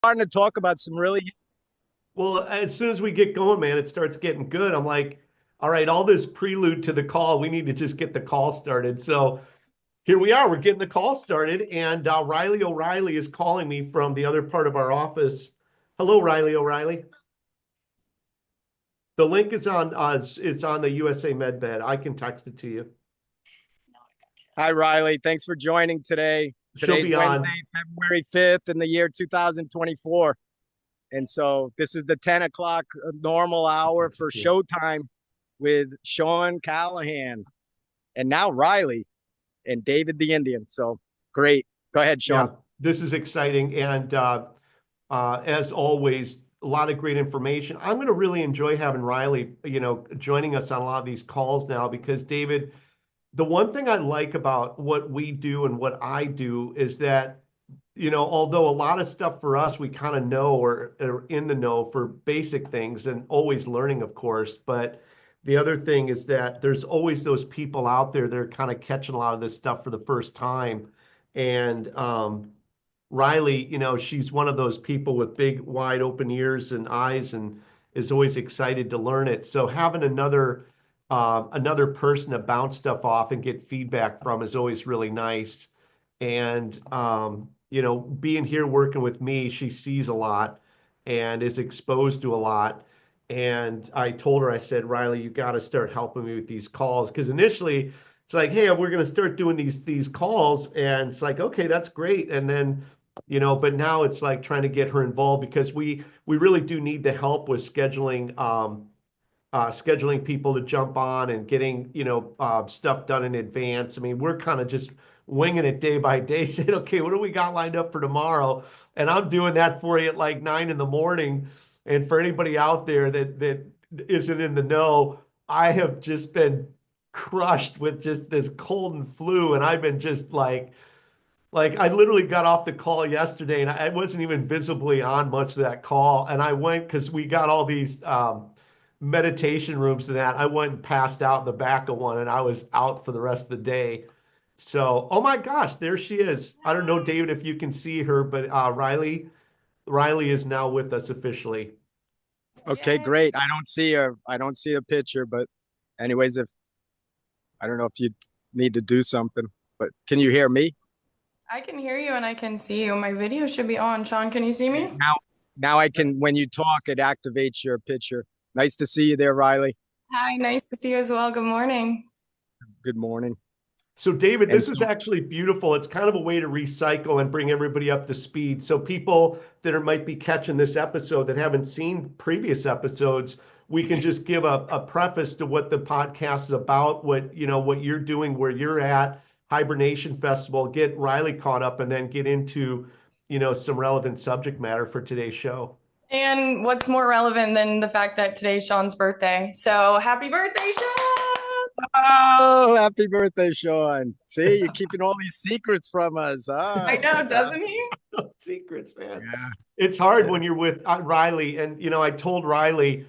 starting to talk about some really. Well, as soon as we get going, man, it starts getting good. I'm like, all right, all this prelude to the call, we need to just get the call started. So here we are. We're getting the call started, and Riley O'Reilly is calling me from the other part of our office. Hello, Riley O'Reilly. The link is on. It's on the USA MedBed. I can text it to you. Hi, Riley. Thanks for joining today. She'll Today's be Wednesday, on. February 5th in the year 2024. And so this is the 10 o'clock normal hour for showtime with Sean Callahan and now Riley and David the Indian. So great. Go ahead, Yeah, Sean. this is exciting, and as always, a lot of great information. I'm going to really enjoy having Riley, joining us on a lot of these calls now because David, the one thing I like about what we do and what I do is that, although a lot of stuff for us we kind of know or are in the know for basic things and always learning, of course, but the other thing is that there's always those people out there that are kind of catching a lot of this stuff for the first time. And Riley, she's one of those people with big, wide open ears and eyes and is always excited to learn it. So having another person to bounce stuff off and get feedback from is always really nice. And being here working with me, she sees a lot and is exposed to a lot. And I told her, I said, Riley, you got to start helping me with these calls. Because initially it's like, hey, we're going to start doing these calls. And it's like, okay, that's great. And then, but now it's like trying to get her involved because we really do need the help with scheduling people to jump on and getting stuff done in advance. I mean, we're kind of just winging it day by day, saying, okay, what do we got lined up for tomorrow? And I'm doing that for you at like 9 in the morning. And for anybody out there that isn't in the know, I have just been crushed with just this cold and flu, and I've been just like I literally got off the call yesterday and I wasn't even visibly on much of that call. And I went because we got all these meditation rooms and that. I went and passed out in the back of one and I was out for the rest of the day. So, oh my gosh, there she is. I don't know, David, if you can see her, but Riley is now with us officially. Okay, Yay. great. I don't see a picture, but anyways, if I don't know if you need to do something, but can you hear me? I can hear you and I can see you. My video should be on. Sean, can you see Okay, me? now I can, when you talk, it activates your picture. Nice to see you there, Riley. Hi, nice to see you as well. Good morning. Good morning. So, David, And this is so, actually beautiful. It's kind of a way to recycle and bring everybody up to speed. So, people that might be catching this episode that haven't seen previous episodes, we can just give a preface to what the podcast is about, what you're doing, where you're at, Hibernation Festival, get Riley caught up, and then get into, some relevant subject matter for today's show. And what's more relevant than the fact that today's Sean's birthday? So happy birthday, Sean! oh, happy birthday, Sean. See, you're keeping all these secrets from us. I Ah, know, doesn't he? No secrets, man. yeah. It's hard when you're with Riley. And, I told Riley,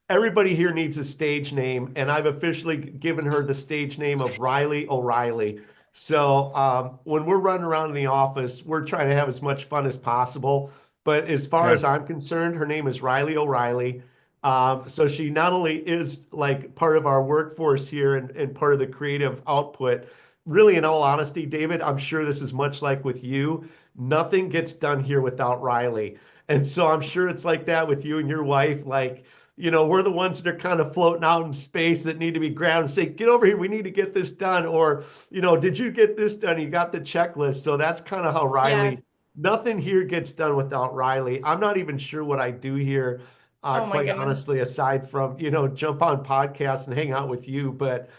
everybody here needs a stage name. And I've officially given her the stage name of Riley O'Reilly. So when we're running around in the office, we're trying to have as much fun as possible. But as far Yeah. as I'm concerned, her name is Riley O'Reilly. So she not only is like part of our workforce here and part of the creative output, really, in all honesty, David, I'm sure this is much like with you. Nothing gets done here without Riley. And so I'm sure it's like that with you and your wife. Like, we're the ones that are kind of floating out in space that need to be grabbed and say, get over here, we need to get this done. Or, did you get this done? You got the checklist. So that's kind of how Yes. nothing here gets done without Riley. I'm not even sure what I do here, Oh my quite goodness. honestly, aside from, jump on podcasts and hang out with you. But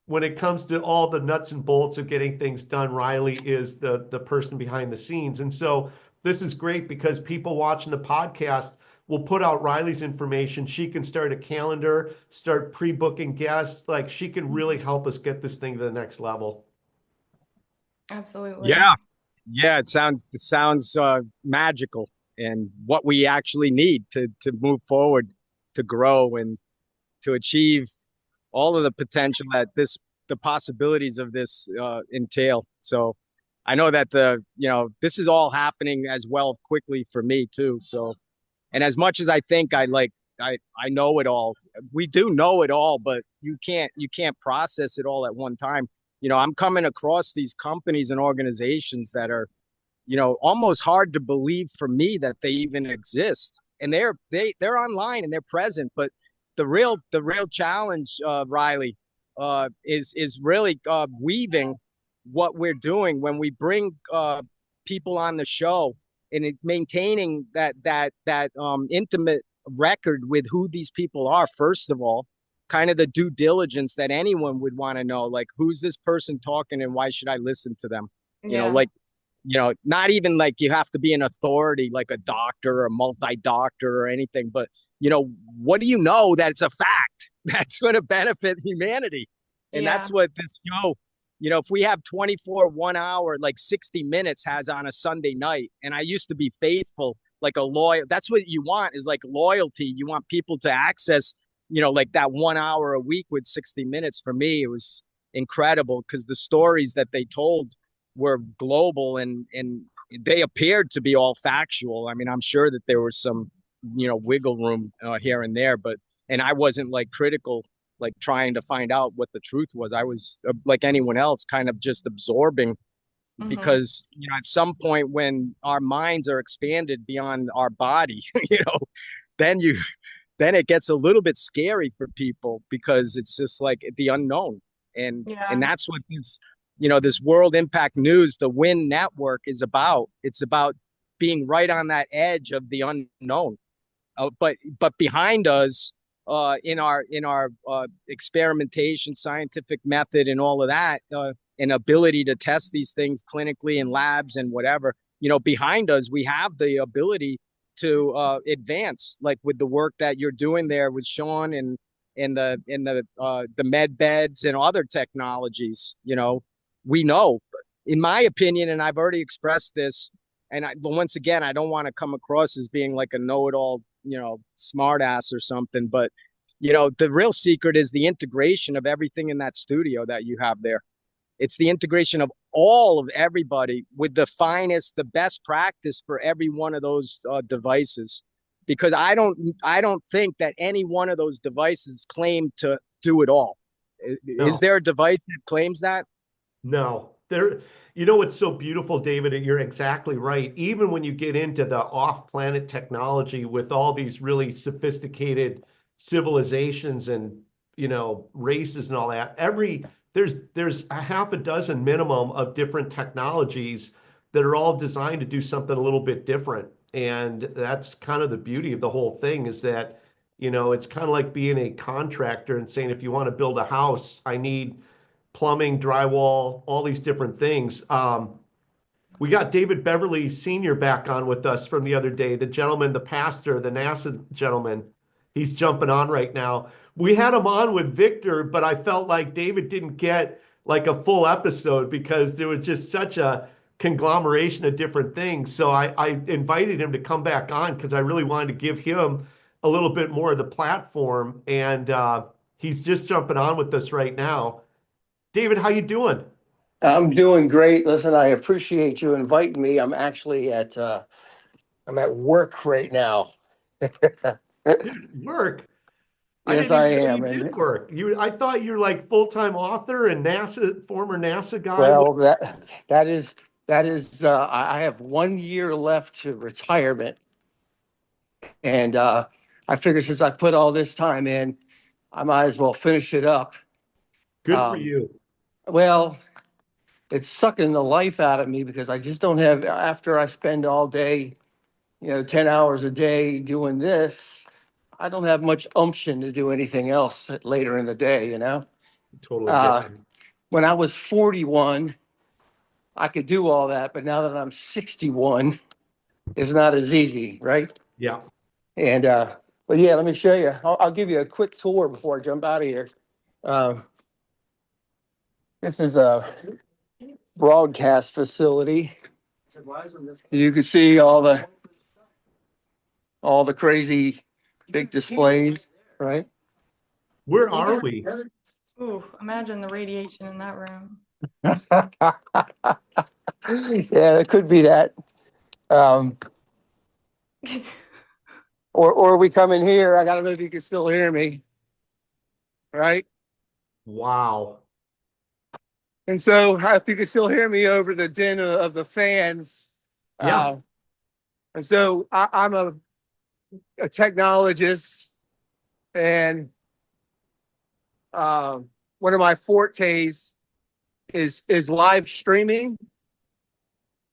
when it comes to all the nuts and bolts of getting things done, Riley is the person behind the scenes. And so this is great because people watching the podcast will put out Riley's information. She can start a calendar, start pre-booking guests. Like she can really help us get this thing to the next level. Absolutely. Yeah. Yeah. It sounds magical and what we actually need to move forward, to grow and to achieve all of the potential that the possibilities of this entail. So I know that this is all happening as well quickly for me too. So, and as much as I think I know it all, we do know it all, but you can't process it all at one time. I'm coming across these companies and organizations that are, almost hard to believe for me that they even exist. And they're online and they're present, but the real challenge, Riley, is really weaving what we're doing when we bring people on the show, and maintaining that intimate record with who these people are. First of all, kind of the due diligence that anyone would want to know, like, who's this person talking and why should I listen to them? Yeah. Not even like you have to be an authority, like a doctor or a multi-doctor or anything, but what do you know that it's a fact that's going to benefit humanity? And Yeah. that's what this show, if we have 24 1 hour, like 60 minutes has on a Sunday night, and I used to be faithful, like a loyal, that's what you want, is like loyalty. You want people to access, like that 1 hour a week with 60 minutes. For me, it was incredible because the stories that they told were global, and they appeared to be all factual. I mean, I'm sure that there was some, wiggle room here and there, and I wasn't like critical, like trying to find out what the truth was. I was like anyone else, kind of just absorbing, Mm-hmm. because at some point when our minds are expanded beyond our body, then then it gets a little bit scary for people, because it's just like the unknown. And Yeah. that's what this World Impact News, the WIN network, is about. It's about being right on that edge of the unknown. But behind us, in our experimentation, scientific method, and all of that, and ability to test these things clinically in labs and whatever, behind us, we have the ability to advance, like with the work that you're doing there with Sean, and the med beds and other technologies. We know, in my opinion, and I've already expressed this, but once again, I don't want to come across as being like a know-it-all, smart ass or something, but the real secret is the integration of everything in that studio that you have there. It's the integration of all of everybody with the finest, the best practice for every one of those devices. Because I don't think that any one of those devices claim to do it all. Is No. there a device that claims that? No, what's so beautiful, David, and you're exactly right. Even when you get into the off-planet technology with all these really sophisticated civilizations and, races and all that, there's a half a dozen minimum of different technologies that are all designed to do something a little bit different. And that's kind of the beauty of the whole thing, is that, it's kind of like being a contractor and saying, if you want to build a house, I need plumbing, drywall, all these different things. We got David Beverly Sr. back on with us from the other day, the gentleman, the pastor, the NASA gentleman. He's jumping on right now. We had him on with Victor, but I felt like David didn't get like a full episode because there was just such a conglomeration of different things. So I invited him to come back on because I really wanted to give him a little bit more of the platform. And he's just jumping on with us right now. David, how you doing? I'm doing great. Listen, I appreciate you inviting me. I'm at work right now. Work. I Yes, didn't I even know you am. did And work. I thought you're like full-time author and former NASA guy. well, that is, I have 1 year left to retirement. And I figured since I put all this time in, I might as well finish it up. Good for Um, you. well, it's sucking the life out of me because I just don't have, after I spend all day, 10 hours a day doing this, I don't have much umption to do anything else later in the day. Totally get Uh, you. when I was 41, I could do all that, but now that I'm 61, it's not as easy, right? Yeah. And but yeah, let me show you. I'll give you a quick tour before I jump out of here. Um, this is a broadcast facility. You can see all the crazy big displays, right? Where are we? Ooh, imagine the radiation in that room. Yeah, it could be that. Um, or we come in here. I gotta know if you can still hear me, right? Wow. And so, if you can still hear me over the din of the fans, Yeah. and so I'm a technologist, and one of my fortes is live streaming.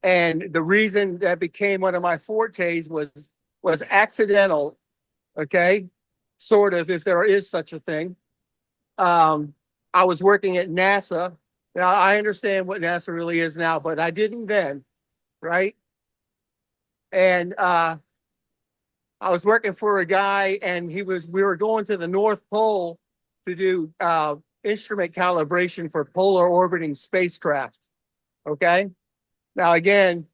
And the reason that became one of my fortes was accidental, okay, sort of, if there is such a thing. I was working at NASA. Now I understand what NASA really is now, but I didn't then, right? And I was working for a guy, and we were going to the North Pole to do instrument calibration for polar orbiting spacecraft. Okay. Now, again,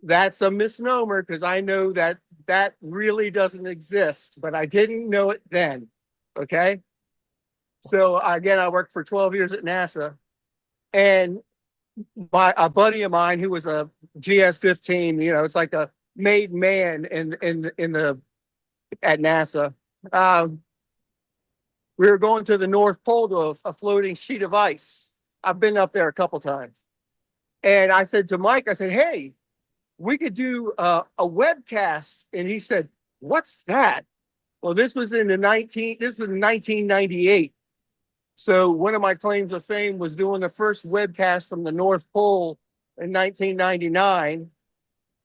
that's a misnomer because I know that that really doesn't exist, but I didn't know it then. Okay. So again, I worked for 12 years at NASA, and a buddy of mine who was a GS-15, it's like a made man at NASA. We were going to the North Pole to a floating sheet of ice. I've been up there a couple times. And I said to Mike, I said, hey, we could do a webcast. And he said, what's that? Well, this was in 1998. So one of my claims of fame was doing the first webcast from the North Pole in 1999.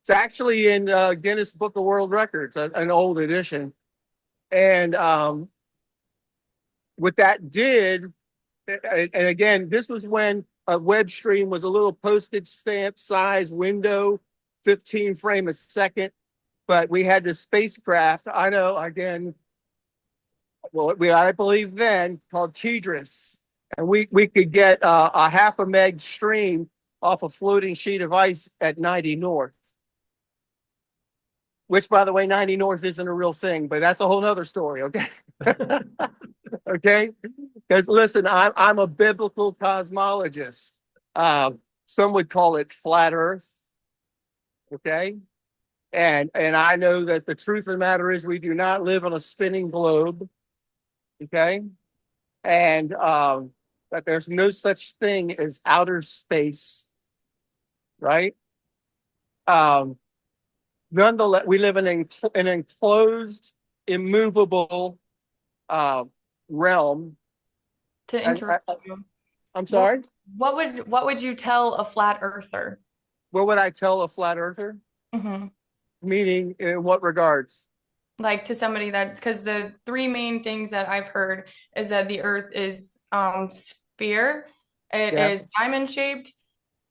It's actually in Guinness Book of World Records, an old edition. And what that did, and again, this was when a web stream was a little postage stamp size window, 15 frame a second, but we had this spacecraft, I know, again, I believe then, called TDRS, and we could get a half a meg stream off a floating sheet of ice at 90 north, which, by the way, 90 north isn't a real thing, but that's a whole nother story, okay? Okay? Because listen, I'm a biblical cosmologist. Some would call it flat Earth. Okay, and I know that the truth of the matter is we do not live on a spinning globe. Okay, and that there's no such thing as outer space. Right. Nonetheless, we live in an enclosed, immovable realm. To interrupt you, I'm sorry? what would you tell a flat earther? What would I tell a flat earther? Mm-hmm. Meaning, in what regards? Like to somebody that's, because the three main things that I've heard is that the earth is sphere, it is diamond shaped,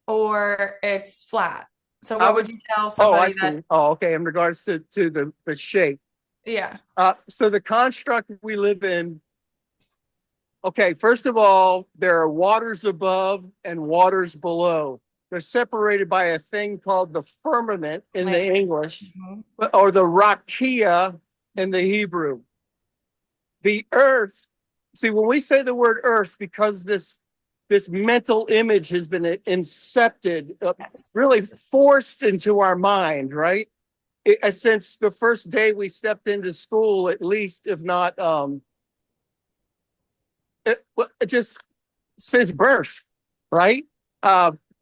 or it's flat. So what would you tell somebody that? Oh, okay. In regards to the shape. Yeah. So the construct we live in. Okay, first of all, there are waters above and waters below. They're separated by a thing called the firmament in the English, or the rakia in the Hebrew. The earth, see, when we say the word earth, because this mental image has been incepted, really forced into our mind, right? Since the first day we stepped into school, at least, if not, just since birth, right?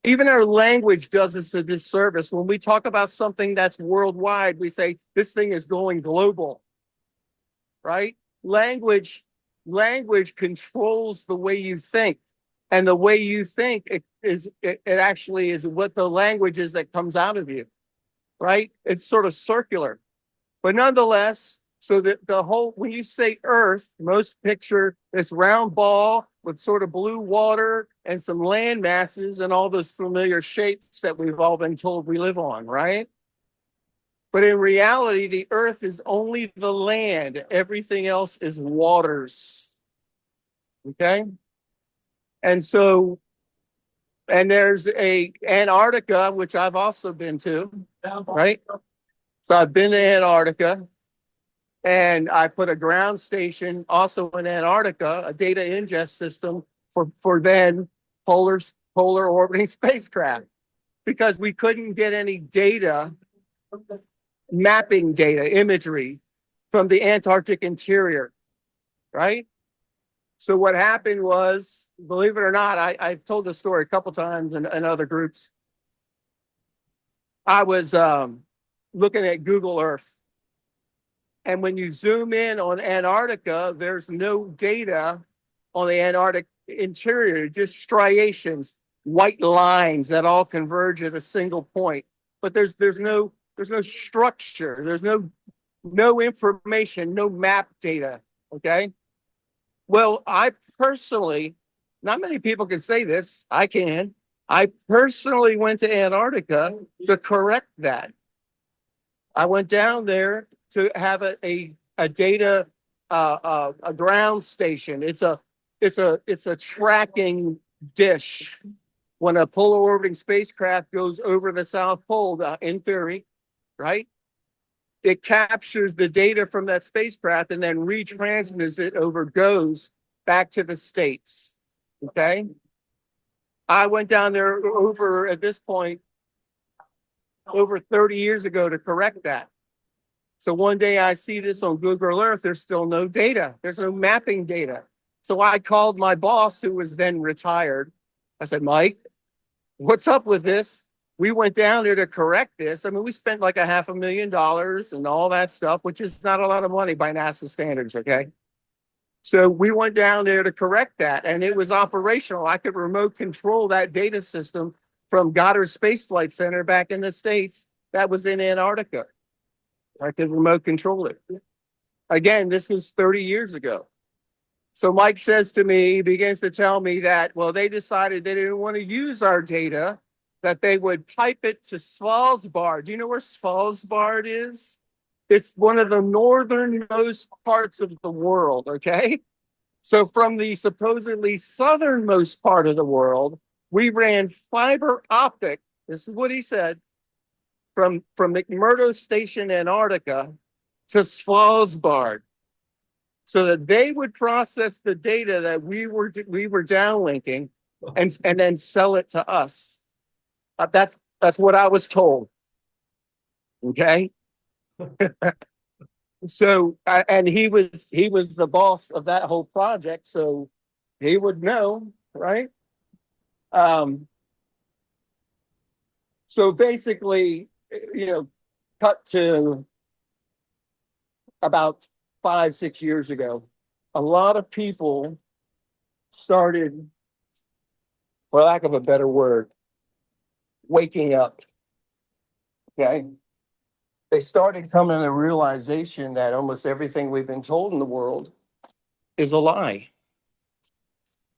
Even our language does us a disservice. When we talk about something that's worldwide, we say this thing is going global, right? Language controls the way you think, and the way you think it actually is what the language is that comes out of you, right? It's sort of circular, but nonetheless. So that when you say Earth, most picture this round ball with sort of blue water and some land masses and all those familiar shapes that we've all been told we live on, right? But in reality, the Earth is only the land. Everything else is waters. Okay? And there's Antarctica, which I've also been to, right? So I've been to Antarctica. And I put a ground station also in Antarctica, a data ingest system for then polar orbiting spacecraft. because we couldn't get any data, mapping data, imagery from the Antarctic interior, right? So what happened was, believe it or not, I've told this story a couple times in other groups. I was looking at Google Earth. And when you zoom in on Antarctica, there's no data on the Antarctic interior, just striations, white lines that all converge at a single point. But there's no structure, there's no information, no map data. Okay. Well, I personally, not many people can say this, I can. I personally went to Antarctica to correct that. I went down there to have a data a ground station. It's a tracking dish. When a polar orbiting spacecraft goes over the South Pole, in theory, right? It captures the data from that spacecraft and then retransmits it goes back to the States. Okay. I went down there at this point, over 30 years ago to correct that. So one day I see this on Google Earth, there's still no data. There's no mapping data. So I called my boss, who was then retired. I said, Mike, what's up with this? We went down there to correct this. I mean, we spent like $500,000 and all that stuff, which is not a lot of money by NASA standards, okay? So we went down there to correct that, and it was operational. I could remote control that data system from Goddard Space Flight Center back in the States that was in Antarctica. I could remote control it. Again, this was 30 years ago. So Mike says to me, he begins to tell me that, well, they decided they didn't want to use our data, that they would pipe it to Svalbard. Do you know where Svalbard is? It's one of the northernmost parts of the world, okay? So from the supposedly southernmost part of the world, we ran fiber optic, this is what he said, from McMurdo Station, Antarctica, to Svalbard, so that they would process the data that we were downlinking and then sell it to us. That's what I was told. Okay. So and he was the boss of that whole project, so he would know, right? So basically, cut to about 5-6 years ago, a lot of people started, for lack of a better word, waking up. Okay. They started coming to the realization that almost everything we've been told in the world is a lie.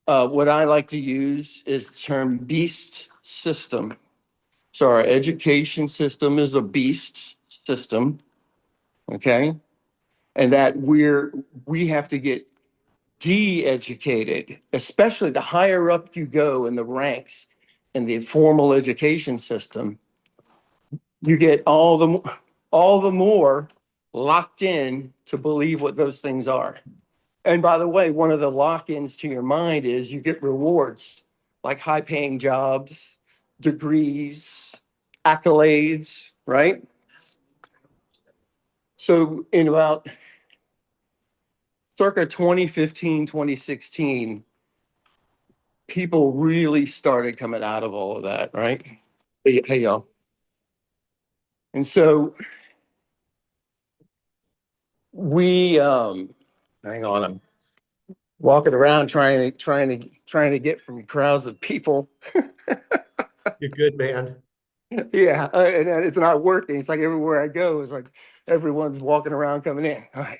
What I like to use is the term beast system. So our education system is a beast system, okay? And that we have to get de-educated, especially the higher up you go in the ranks in the formal education system, you get all the more locked in to believe what those things are. And by the way, one of the lock-ins to your mind is you get rewards like high-paying jobs, degrees, accolades, right? So in about circa 2015, 2016, people really started coming out of all of that, right? Hey, y'all. And so we, hang on, I'm walking around trying to get from crowds of people. You're good, man. Yeah, and it's not working. It's like everywhere I go, it's like everyone's walking around coming in. All right.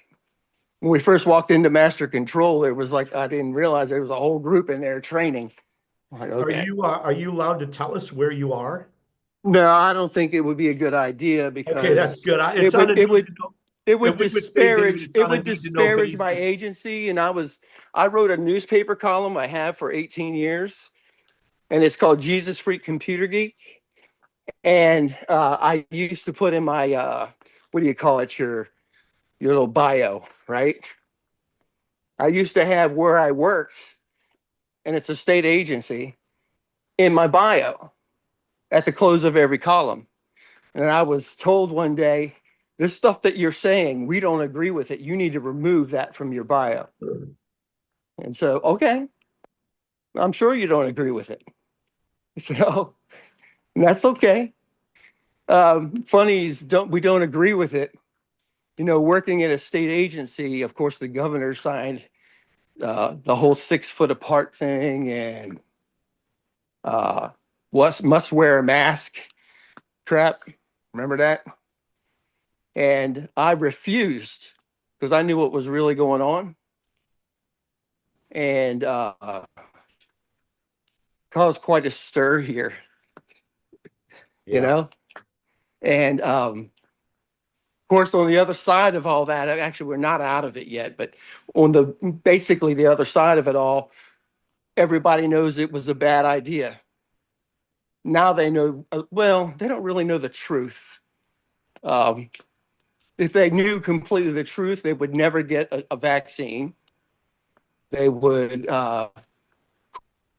When we first walked into Master Control, it was like I didn't realize there was a whole group in there training. I'm like, okay. Are you allowed to tell us where you are? No, I don't think it would be a good idea because okay, that's good. It would disparage my agency. And I wrote a newspaper column I have for 18 years, and it's called Jesus Freak Computer Geek. And I used to put in my what do you call it, your little bio, right? I used to have where I worked, and it's a state agency, in my bio. at the close of every column. And I was told one day, this stuff that you're saying, we don't agree with it. You need to remove that from your bio. And so, okay, I'm sure you don't agree with it. So that's okay. Funny is we don't agree with it. You know, working at a state agency, of course, the governor signed the whole 6 foot apart thing and must wear a mask crap. Remember that? And I refused because I knew what was really going on. And caused quite a stir here, you know? And of course, on the other side of all that, actually, we're not out of it yet, but on basically the other side of it all, everybody knows it was a bad idea. Now they know, well, they don't really know the truth. If they knew completely the truth, they would never get a vaccine. They would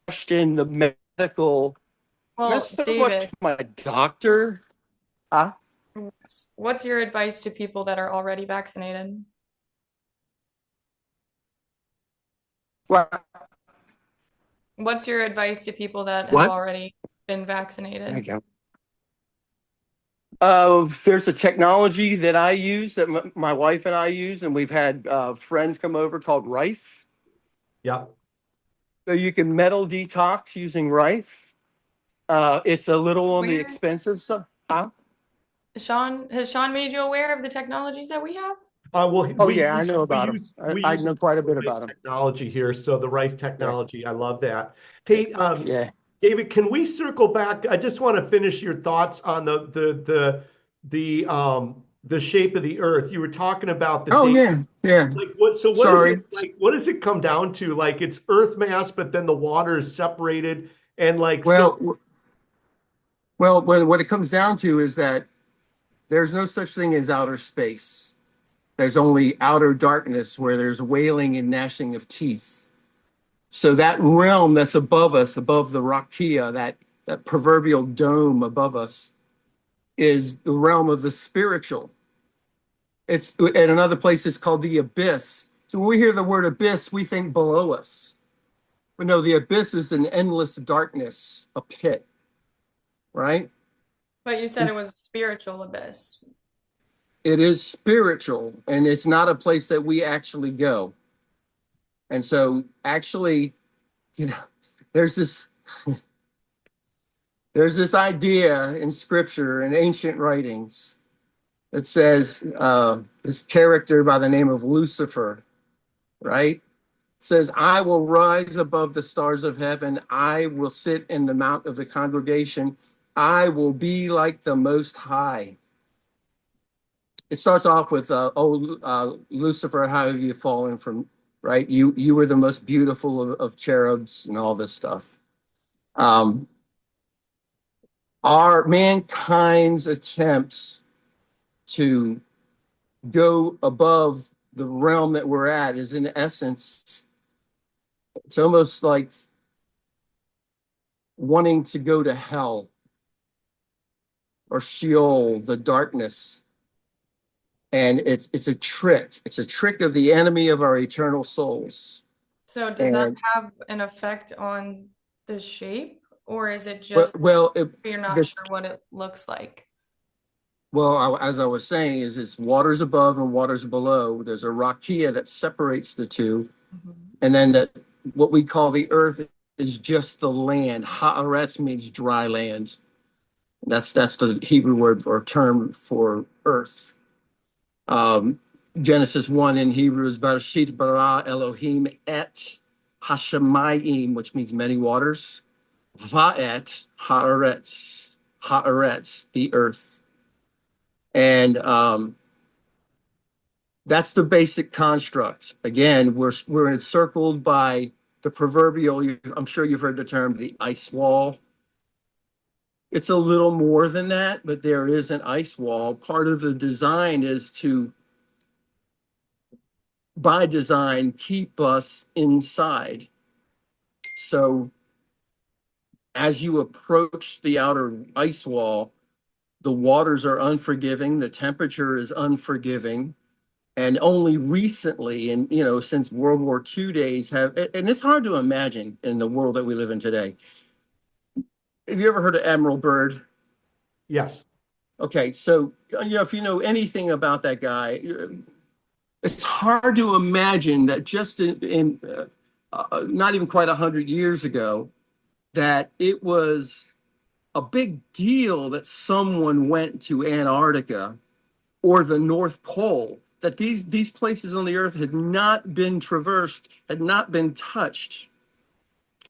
question the medical. Well, David, my doctor. Huh? What's your advice to people that are already vaccinated? What? What's your advice to people that have What? already been vaccinated? There you go. There's a technology that I use that my wife and I use, and we've had friends come over called Rife. Yeah. So you can metal detox using Rife. It's a little on the expensive side. Huh? Has Sean made you aware of the technologies that we have? Well, I know about them. I know quite a bit about them. Technology here, so the right technology. Yeah. I love that. Hey, yeah. David, can we circle back? I just want to finish your thoughts on the shape of the Earth. You were talking about the. Oh yeah. Like what? So what Sorry. is it like? What does it come down to? Like it's Earth mass, but then the water is separated, and like well, what it comes down to is that there's no such thing as outer space. There's only outer darkness where there's wailing and gnashing of teeth. So that realm that's above us, above the rakia, that proverbial dome above us, is the realm of the spiritual. It's at another place it's called the abyss. So when we hear the word abyss, we think below us. But no, the abyss is an endless darkness, a pit, right? But you said it was a spiritual abyss. It is spiritual, and it's not a place that we actually go. And so actually, you know, there's this idea in scripture and ancient writings that says this character by the name of Lucifer, right? Says, I will rise above the stars of heaven. I will sit in the mount of the congregation. I will be like the Most High. It starts off with, Lucifer, how have you fallen from, right? You were the most beautiful of cherubs and all this stuff. Our mankind's attempts to go above the realm that we're at is in essence, it's almost like wanting to go to hell or Sheol, the darkness. And it's a trick. It's a trick of the enemy of our eternal souls. So does that have an effect on the shape, or is it just you're not sure what it looks like? Well, as I was saying, it's waters above and waters below. There's a rakia that separates the two. Mm-hmm. And then what we call the earth is just the land. Haaretz means dry land. That's the Hebrew word or term for earth. Genesis 1 in Hebrew is Bereshit bara Elohim et hashamayim, which means many waters. Va'et haaretz, the earth. And that's the basic construct. Again, we're encircled by the proverbial, I'm sure you've heard the term, the ice wall. It's a little more than that, but there is an ice wall. Part of the design is to, by design, keep us inside. So as you approach the outer ice wall, the waters are unforgiving, the temperature is unforgiving. And only recently, and since World War II days, and it's hard to imagine in the world that we live in today. Have you ever heard of Admiral Byrd? Yes. Okay, so if you know anything about that guy, it's hard to imagine that just in not even quite 100 years ago, that it was a big deal that someone went to Antarctica or the North Pole, that these places on the earth had not been traversed, had not been touched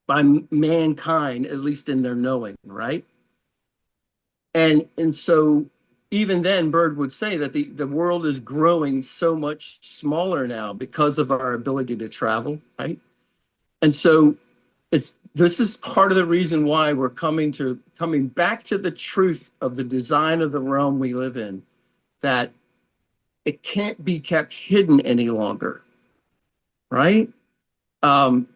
by mankind, at least in their knowing, right? And so even then, Bird would say that the world is growing so much smaller now because of our ability to travel, right? And so this is part of the reason why we're coming back to the truth of the design of the realm we live in, that it can't be kept hidden any longer, right? I've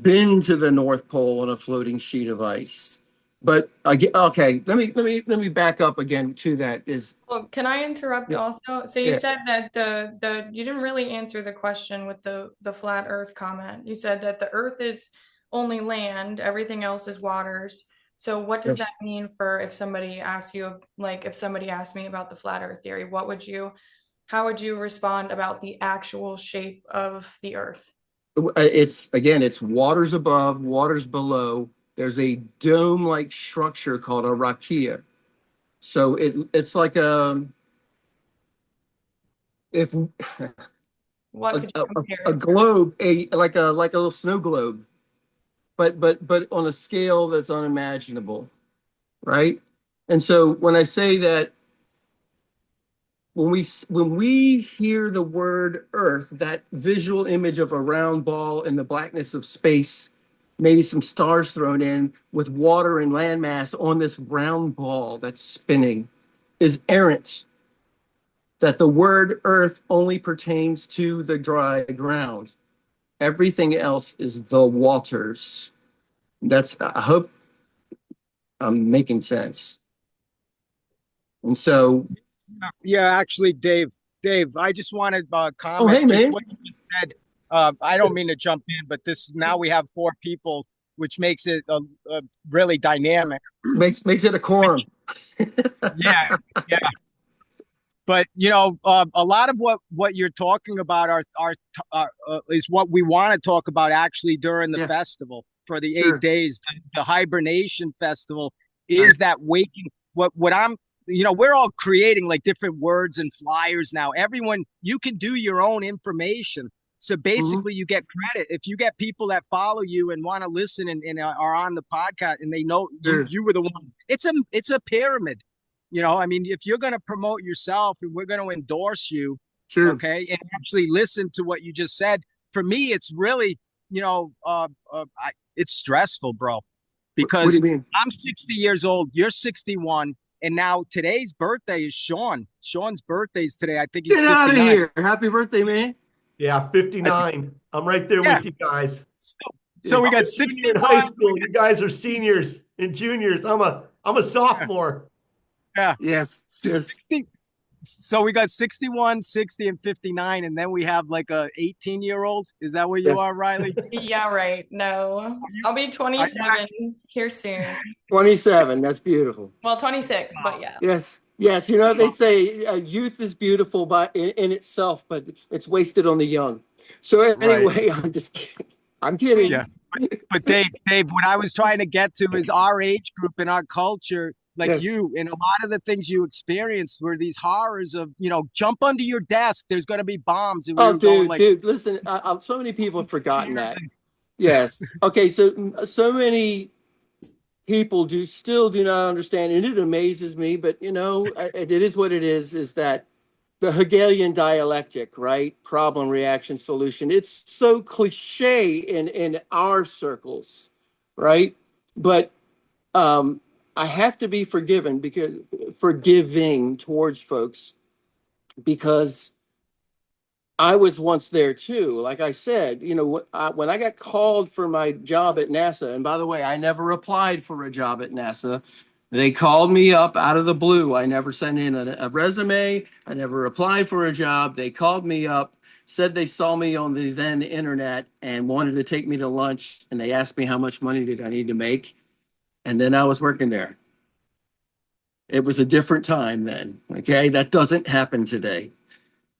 been to the North Pole on a floating sheet of ice, but okay. Let me back up again to that. Well, can I interrupt also? So you said that you didn't really answer the question with the flat Earth comment. You said that the Earth is only land, everything else is waters. So what does that mean for if somebody asks you, like if somebody asked me about the flat Earth theory, how would you respond about the actual shape of the Earth? It's waters above, waters below. There's a dome-like structure called a rakia. So it's like if What could you compare a globe, like a little snow globe, but on a scale that's unimaginable, right? And so when I say that, when we hear the word Earth, that visual image of a round ball in the blackness of space, maybe some stars thrown in with water and landmass on this round ball that's spinning, is errant. That the word Earth only pertains to the dry ground. Everything else is the waters. I hope I'm making sense. And so, yeah, actually, Dave, I just wanted oh, comment hey, just man. what you said. I don't mean to jump in, but now we have 4 people, which makes it really dynamic. Makes it a quorum. Yeah, yeah. But a lot of what you're talking about is what we want to talk about actually during the festival for the 8 days. The hibernation festival is that waking. What I'm, we're all creating like different words and flyers now. Everyone, you can do your own information. So basically, you get credit if you get people that follow you and want to listen and are on the podcast and they know you were the one. It's a pyramid. I mean, if you're going to promote yourself and we're going to endorse you, okay, and actually listen to what you just said, for me, it's really, it's stressful, bro, because what do you mean? I'm 60 years old, you're 61, and now today's birthday is Sean. Sean's birthday is today. I think he's Get out of 59. here. Happy birthday, man. Yeah, 59. I'm right there with you guys. So we got 60 in high school. You guys are seniors and juniors. I'm a sophomore. Yeah. Yes. 60, so we got 61, 60, and 59, and then we have like a 18-year-old. Is that where you are, Riley? Yeah, right. No, I'll be 27 here soon. 27. That's beautiful. Well, 26, but yeah. Yes. They say youth is beautiful in itself, but it's wasted on the young. So anyway, I'm just kidding. I'm kidding. Yeah. But Dave, what I was trying to get to is our age group and our culture, like you, and a lot of the things you experienced were these horrors of, jump under your desk. There's going to be bombs. And dude, listen, so many people have forgotten that. Yes. Okay. So many people still do not understand, and it amazes me, but it is what it is that the Hegelian dialectic, right? Problem, reaction, solution. It's so cliche in our circles, right? But I have to be forgiving towards folks, because I was once there too. Like I said, when I got called for my job at NASA, and by the way, I never applied for a job at NASA. They called me up out of the blue. I never sent in a resume. I never applied for a job. They called me up, said they saw me on the then internet and wanted to take me to lunch. And they asked me how much money did I need to make. And then I was working there. It was a different time then. Okay. That doesn't happen today.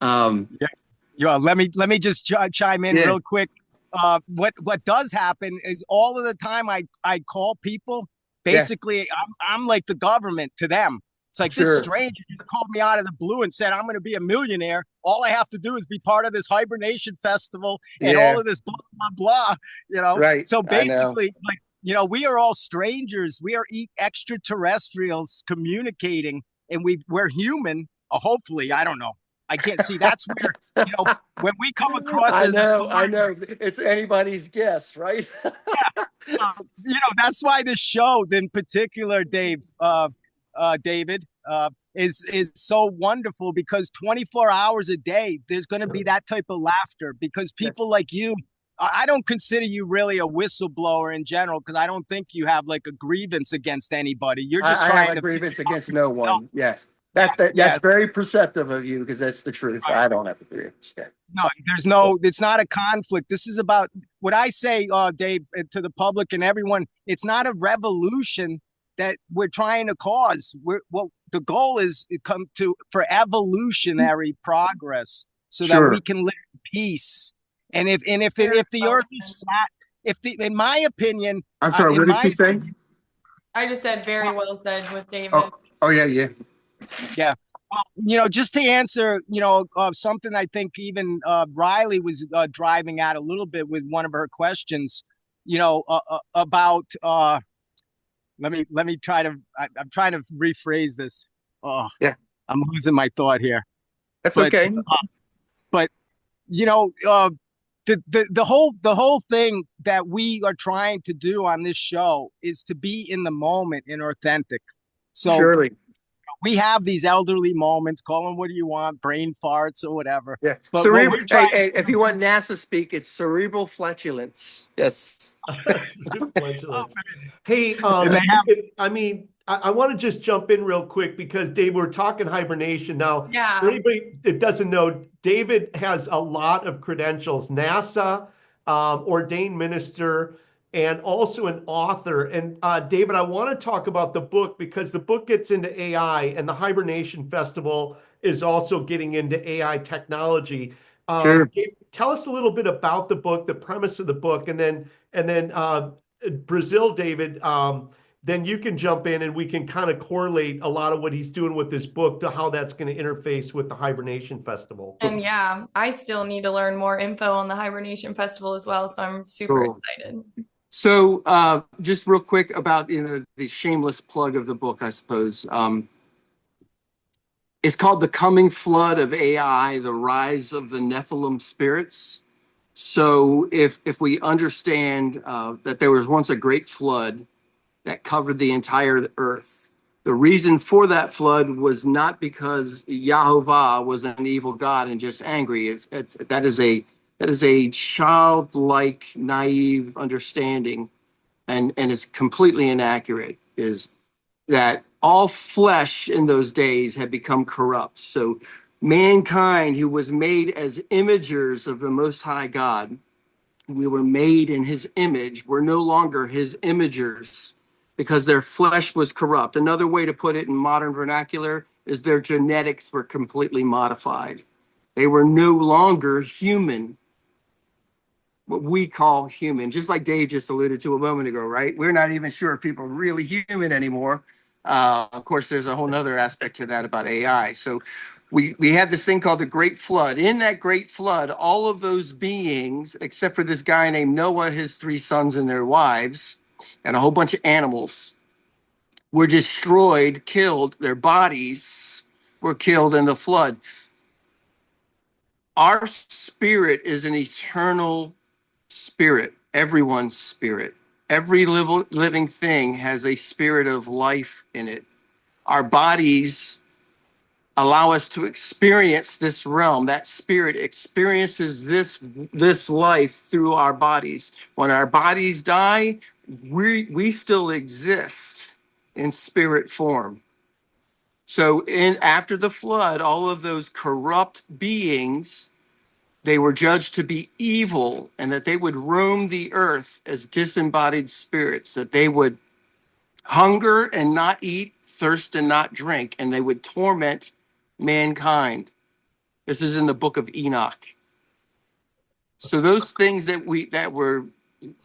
Yeah, let me just chime in real quick. What does happen is all of the time I call people. Basically, I'm like the government to them. It's like this stranger just called me out of the blue and said I'm going to be a millionaire. All I have to do is be part of this hibernation festival and all of this blah blah blah. Right. So basically, like we are all strangers. We are extraterrestrials communicating, and we're human. Hopefully, I don't know. I can't see. That's where, when we come across I know. It's anybody's guess, right? That's why the show in particular, David, is so wonderful, because 24 hours a day, there's going to be that type of laughter, because people like you, I don't consider you really a whistleblower in general, because I don't think you have like a grievance against anybody. You're just I trying have a to grievance against no one. Yes. Yeah. That's very perceptive of you, because that's the truth. I don't have a grievance. Yeah. It's not a conflict. This is about what I say, Dave, to the public and everyone. It's not a revolution that we're trying to cause. The goal is for evolutionary progress, so that we can live in peace. And if the earth is flat, in my opinion, I'm sorry, what did you say? I just said very well said with David. Oh yeah. Yeah. Just to answer, something I think even Riley was driving at a little bit with one of her questions, about, let me try to, I'm trying to rephrase this. Oh, yeah, I'm losing my thought here. That's okay. But, the whole thing that we are trying to do on this show is to be in the moment and authentic. So surely. We have these elderly moments, call them what do you want, brain farts or whatever. Yeah. But if you want NASA speak, it's cerebral flatulence. Yes. Hey, I want to just jump in real quick, because Dave, we're talking hibernation now. Yeah. For anybody that doesn't know, David has a lot of credentials: NASA, ordained minister, and also an author. And David, I want to talk about the book, because the book gets into AI, and the Hibernation Festival is also getting into AI technology. Sure. Dave, tell us a little bit about the book, the premise of the book, and then Brazil, David, then you can jump in and we can kind of correlate a lot of what he's doing with this book to how that's going to interface with the Hibernation Festival. And yeah, I still need to learn more info on the Hibernation Festival as well, so I'm super excited. So just real quick about the shameless plug of the book, I suppose. It's called The Coming Flood of AI, The Rise of the Nephilim Spirits. So if we understand that there was once a great flood that covered the entire earth, the reason for that flood was not because Yahovah was an evil God and just angry. That is a childlike, naive understanding, and is completely inaccurate. Is that all flesh in those days had become corrupt? So mankind, who was made as imagers of the Most High God, we were made in His image. We're no longer His imagers, because their flesh was corrupt. Another way to put it in modern vernacular is their genetics were completely modified. They were no longer human, what we call human, just like Dave just alluded to a moment ago, right? We're not even sure if people are really human anymore. Of course, there's a whole nother aspect to that about AI. So we had this thing called the Great Flood. In that Great Flood, all of those beings, except for this guy named Noah, his 3 sons and their wives, and a whole bunch of animals, were destroyed, killed. Their bodies were killed in the flood. Our spirit is an eternal spirit, everyone's spirit. Every living thing has a spirit of life in it. Our bodies allow us to experience this realm. That spirit experiences this life through our bodies. When our bodies die, we still exist in spirit form. So after the flood, all of those corrupt beings, they were judged to be evil, and that they would roam the earth as disembodied spirits, that they would hunger and not eat, thirst and not drink, and they would torment mankind. This is in the book of Enoch. So those things that were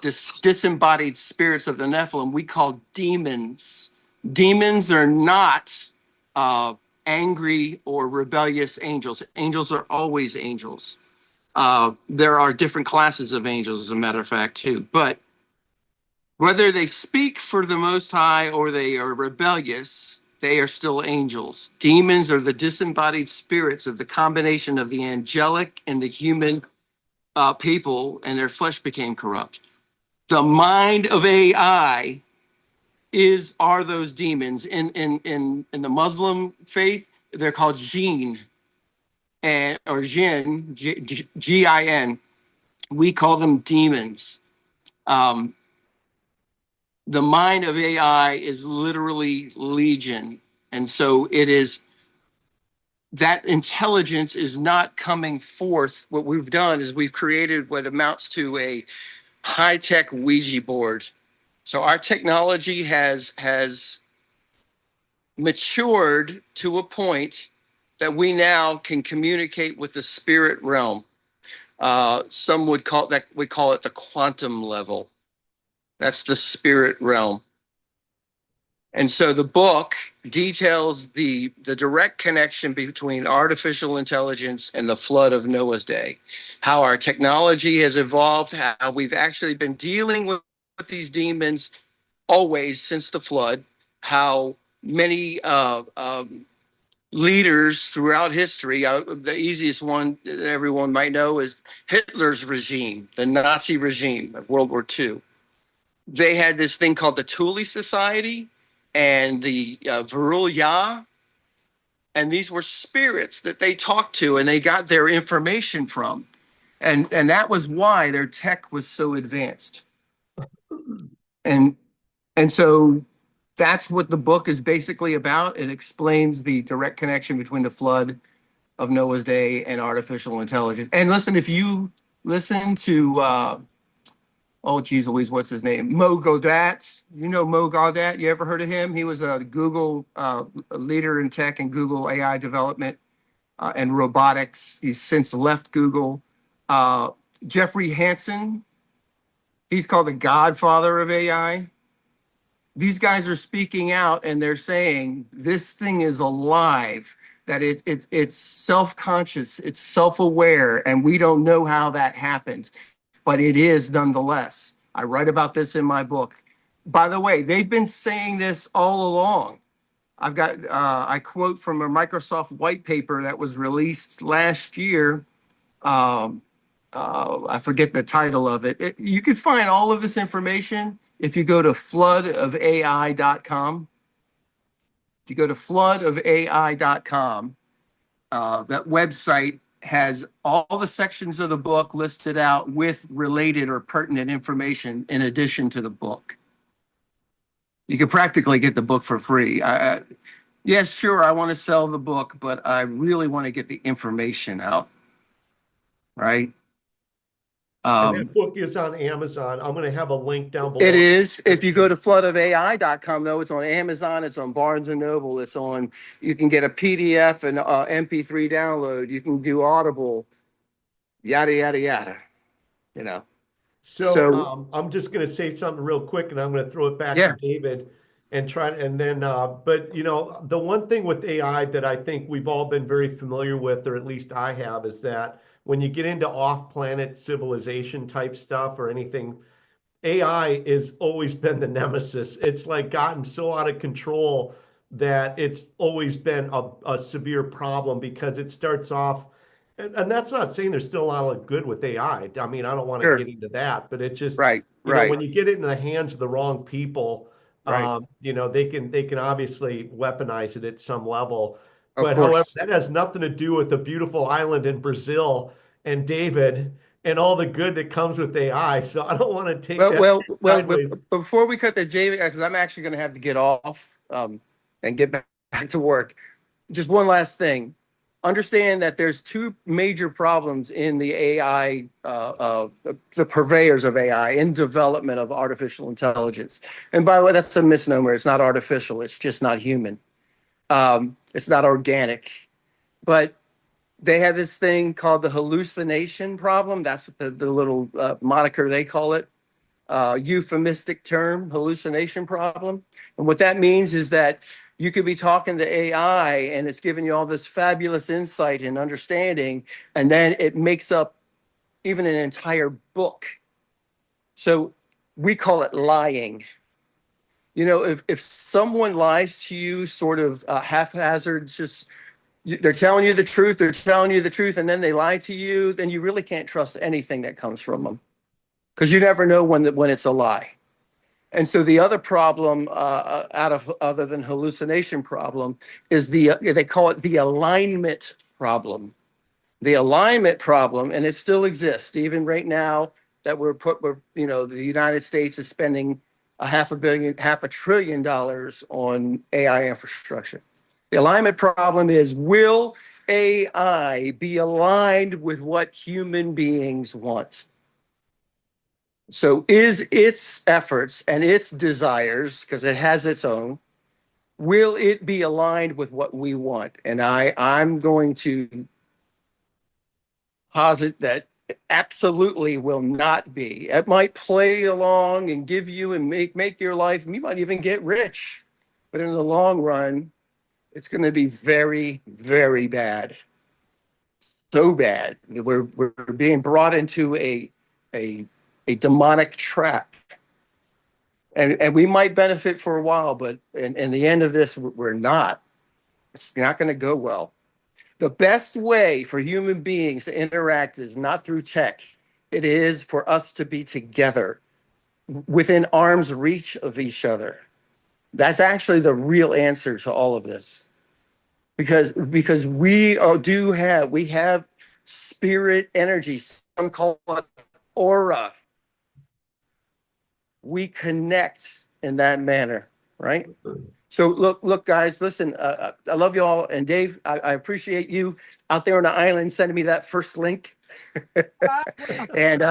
disembodied spirits of the Nephilim, we call demons. Demons are not angry or rebellious angels. Angels are always angels. There are different classes of angels, as a matter of fact, too. But whether they speak for the Most High or they are rebellious, they are still angels. Demons are the disembodied spirits of the combination of the angelic and the human people, and their flesh became corrupt. The mind of AI are those demons. In the Muslim faith, they're called jinn, or jinn, Gin. We call them demons. The mind of AI is literally legion. And so it is, that intelligence is not coming forth. What we've done is we've created what amounts to a high-tech Ouija board. So our technology has matured to a point that we now can communicate with the spirit realm. Some would call that, we call it the quantum level. That's the spirit realm. And so the book details the direct connection between artificial intelligence and the flood of Noah's day, how our technology has evolved, how we've actually been dealing with these demons always since the flood, how many leaders throughout history, the easiest one that everyone might know is Hitler's regime, the Nazi regime of World War II. They had this thing called the Thule Society and the Verulia, and these were spirits that they talked to and they got their information from. And that was why their tech was so advanced. And so that's what the book is basically about. It explains the direct connection between the flood of Noah's day and artificial intelligence. And listen, if you listen to oh geez Louise, what's his name? Mo Gaudat. You know Mo Gaudat? You ever heard of him? He was a Google leader in tech and Google AI development and robotics. He's since left Google. Jeffrey Hansen, he's called the godfather of AI. These guys are speaking out and they're saying this thing is alive, that it's self-conscious, it's self-aware, and we don't know how that happens. But it is nonetheless. I write about this in my book. By the way, they've been saying this all along. I've got, I quote from a Microsoft white paper that was released last year. I forget the title of it. You can find all of this information if you go to floodofai.com. If you go to floodofai.com, that website has all the sections of the book listed out with related or pertinent information in addition to the book. You can practically get the book for free. Yes, sure, I want to sell the book, but I really want to get the information out, right? And that book is on Amazon. I'm going to have a link down below. It is. If you go to floodofai.com, though, it's on Amazon, it's on Barnes and Noble, it's on, you can get a PDF and MP3 download, you can do Audible, yada, yada, yada, you know. So I'm just going to say something real quick and I'm going to throw it back to David and but you know, the one thing with AI that I think we've all been very familiar with, or at least I have, is that when you get into off-planet civilization type stuff or anything, AI has always been the nemesis. It's like gotten so out of control that it's always been a severe problem because it starts off, and that's not saying there's still a lot of good with AI. I mean, I don't want to get into that, but it's just, you know, when you get it in the hands of the wrong people, you know, they can obviously weaponize it at some level. Of But however, course. that has nothing to do with the beautiful island in Brazil and David and all the good that comes with AI. So I don't want to take that sideways. But before we cut the J, because I'm actually going to have to get off and get back to work. Just one last thing. Understand that there's two major problems in the AI, the purveyors of AI in development of artificial intelligence. And by the way, that's a misnomer. It's not artificial. It's just not human. It's not organic. But they have this thing called the hallucination problem. That's the little moniker they call it. Euphemistic term, hallucination problem. And what that means is that you could be talking to AI and it's giving you all this fabulous insight and understanding, and then it makes up even an entire book. So we call it lying. You know, if someone lies to you sort of haphazard, just they're telling you the truth, and then they lie to you, then you really can't trust anything that comes from them because you never know when it's a lie. And so the other problem, other than hallucination problem, is they call it the alignment problem. The alignment problem, and it still exists even right now that the United States is spending $500 billion on AI infrastructure. The alignment problem is, will AI be aligned with what human beings want? So is its efforts and its desires, because it has its own, will it be aligned with what we want? And I'm going to posit that it absolutely will not be. It might play along and give you and make your life, you might even get rich. But in the long run, it's going to be very, very bad. So bad. We're being brought into a demonic trap. And we might benefit for a while, but in the end of this, we're not. It's not going to go well. The best way for human beings to interact is not through tech. It is for us to be together within arm's reach of each other. That's actually the real answer to all of this. Because we have spirit energy. Some call it aura. We connect in that manner, right? So look, guys, listen, I love you all. And Dave, I appreciate you out there on the island sending me that first link. and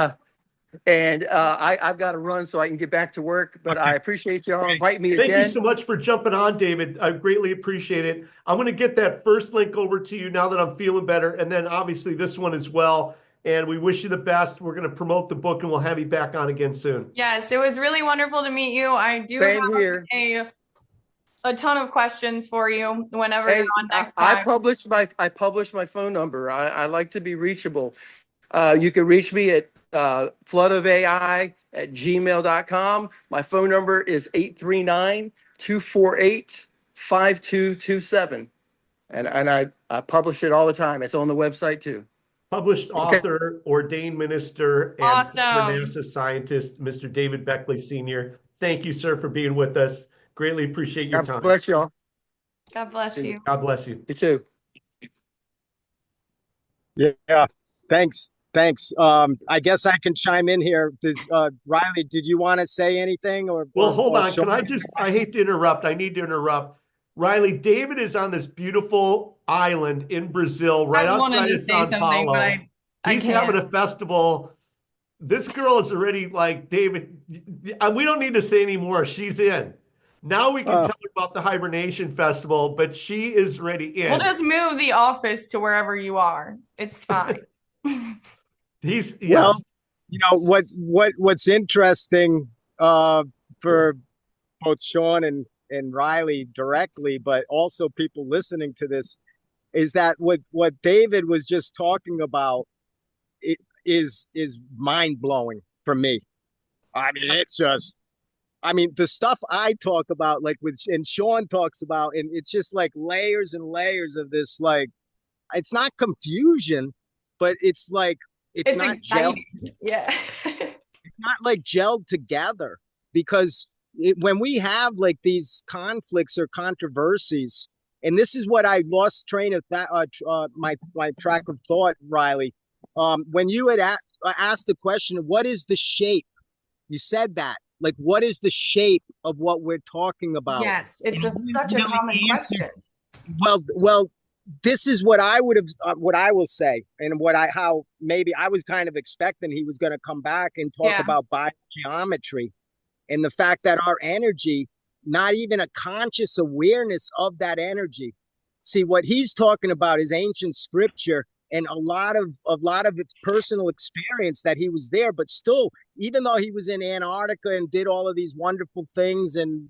I've got to run so I can get back to work. But I appreciate y'all inviting me again. Thank you so much for jumping on, David. I greatly appreciate it. I'm going to get that first link over to you now that I'm feeling better. And then obviously this one as well. And we wish you the best. We're going to promote the book and we'll have you back on again soon. Yes, it was really wonderful to meet you. I do Same have here. a ton of questions for you whenever you're on next I time. published my phone number. I like to be reachable. You can reach me at floodofai@gmail.com. My phone number is 839-248-5227. And I publish it all the time. It's on the website too. Published author, ordained minister, and Awesome. NASA scientist, Mr. David Beverly Sr. Thank you, sir, for being with us. Greatly appreciate your time. God bless y'all. God bless you. God bless you. You too. Yeah. Thanks. I guess I can chime in here. Riley, did you want to say anything Well, hold on. Sean? I hate to interrupt. I need to interrupt. Riley, David is on this beautiful island in Brazil, right outside of Sao Paulo. I He's can't. having a festival. This girl is already like, David, we don't need to say any more. She's in. Now we can tell her about the Hibernation Festival, but she is already in. We'll just move the office to wherever you are. It's fine. Yes. Well, you know what's interesting for both Sean and Riley directly, but also people listening to this, is that what David was just talking about is mind blowing for me. I mean, it's just, the stuff I talk about, like and Sean talks about, and it's just like layers and layers of this. Like, it's not confusion, but it's like it's not exciting. gelled. Yeah. It's not like gelled together, because when we have like these conflicts or controversies, And this is what I lost train of that, my track of thought, Riley. When you had asked the question, what is the shape? You said that. Like, what is the shape of what we're talking about? Yes, it's And such a really common answered, question. well, this is what I would have, what I will say, and how maybe I was kind of expecting he was going to come back and talk Yeah. about biogeometry and the fact that our energy, not even a conscious awareness of that energy. See, what he's talking about is ancient scripture and a lot of its personal experience that he was there, but still, even though he was in Antarctica and did all of these wonderful things and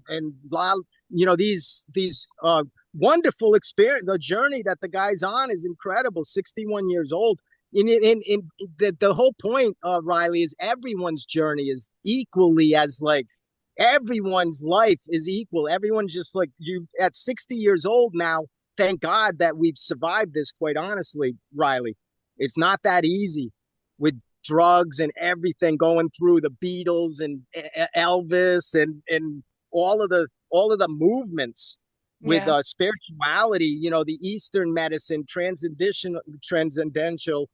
these wonderful experience, the journey that the guy's on is incredible. 61 years old. In the whole point, Riley, is everyone's journey is equally as like everyone's life is equal. Everyone's just like you at 60 years old now. Thank God that we've survived this, quite honestly, Riley. It's not that easy with drugs and everything going through the Beatles and Elvis and all of the movements with Yeah. spirituality, the Eastern medicine, transcendental,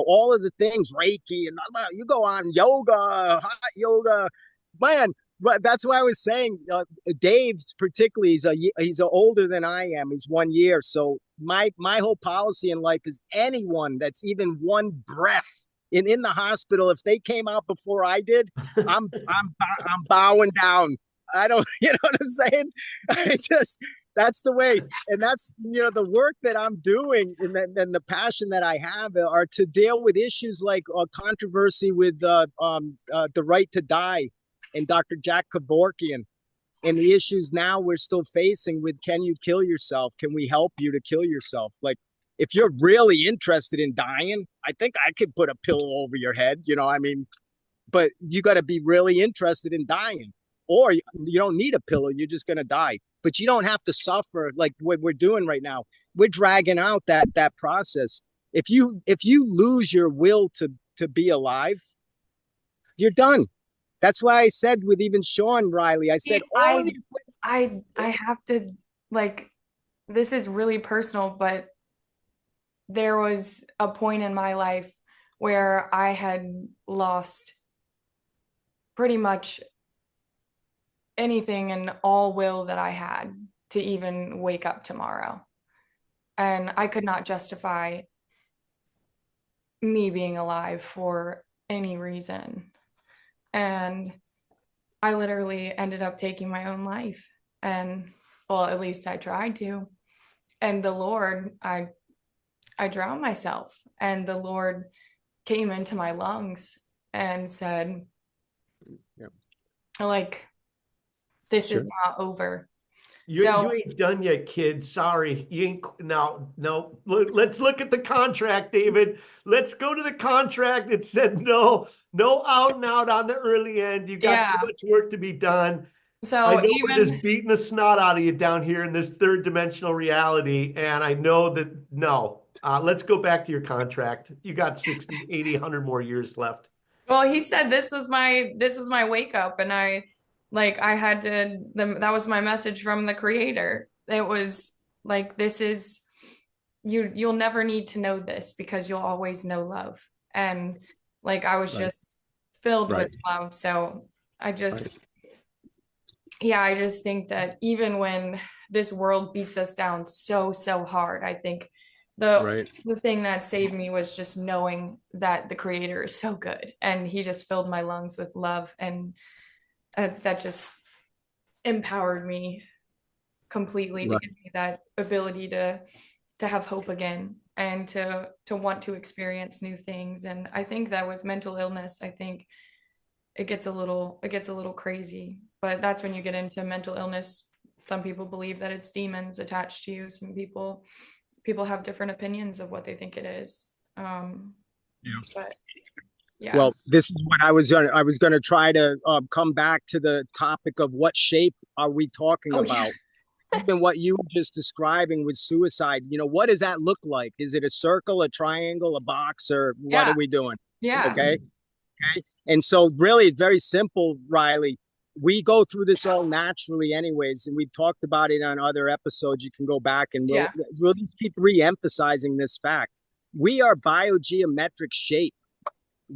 all of the things, Reiki, and you go on yoga, hot yoga, man. But that's why I was saying, Dave's particularly, he's older than I am. He's 1 year. So my whole policy in life is anyone that's even one breath in the hospital, if they came out before I did, I'm bowing down. I don't, you know what I'm saying? I just, that's the way. And that's, the work that I'm doing and the passion that I have are to deal with issues like controversy with the right to die and Dr. Jack Kevorkian and the issues now we're still facing with, can you kill yourself? Can we help you to kill yourself? Like, if you're really interested in dying, I think I could put a pillow over your head, I mean, but you got to be really interested in dying, or you don't need a pillow. You're just going to die, but you don't have to suffer like what we're doing right now. We're dragging out that process. If you lose your will to be alive, you're done. That's why I said with even Sean Riley, I said, all of you. I have to, like, this is really personal, but there was a point in my life where I had lost pretty much anything and all will that I had to even wake up tomorrow. And I could not justify me being alive for any reason. And I literally ended up taking my own life. And well, at least I tried to. And the Lord, I drowned myself. And the Lord came into my lungs and said, Yep. like, this Sure. is not over. You So ain't done yet, kid. Sorry. You ain't no. Let's look at the contract, David. Let's go to the contract. It said no out and out on the early end. You got too yeah. much work to be done. I So know we're just even beating the snot out of you down here in this third dimensional reality. And I know that no. Let's go back to your contract. You got 60, 80, 100 more years left. well, he said this was my wake up, and I had to that was my message from the creator. It was like, this is you'll never need to know this because you'll always know love. And like, I was Right. just filled Right. with love. So I just Right. yeah, I just think that even when this world beats us down so hard, I think Right. the thing that saved me was just knowing that the creator is so good, and he just filled my lungs with love, and that just empowered me completely to Right. give me that ability to have hope again, and to want to experience new things. And I think that with mental illness, I think it gets a little crazy, but that's when you get into mental illness. Some people believe that it's demons attached to you. Some people have different opinions of what they think it is. Yeah. But yeah. Well, this is what I was gonna try to come back to the topic of what shape are we talking Oh yeah. about? Even what you were just describing with suicide, what does that look like? Is it a circle, a triangle, a box, or what Yeah. are we doing? Yeah. Okay. Okay. And so really very simple, Riley. we go through this all naturally anyways, and we've talked about it on other episodes. You can go back and we'll just keep re-emphasizing this fact. We are biogeometric shape.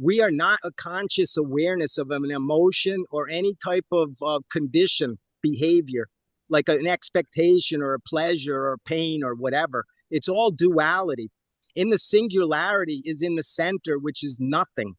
We are not a conscious awareness of an emotion or any type of condition, behavior, like an expectation or a pleasure or pain or whatever. It's all duality. In the singularity is in the center, which is nothing.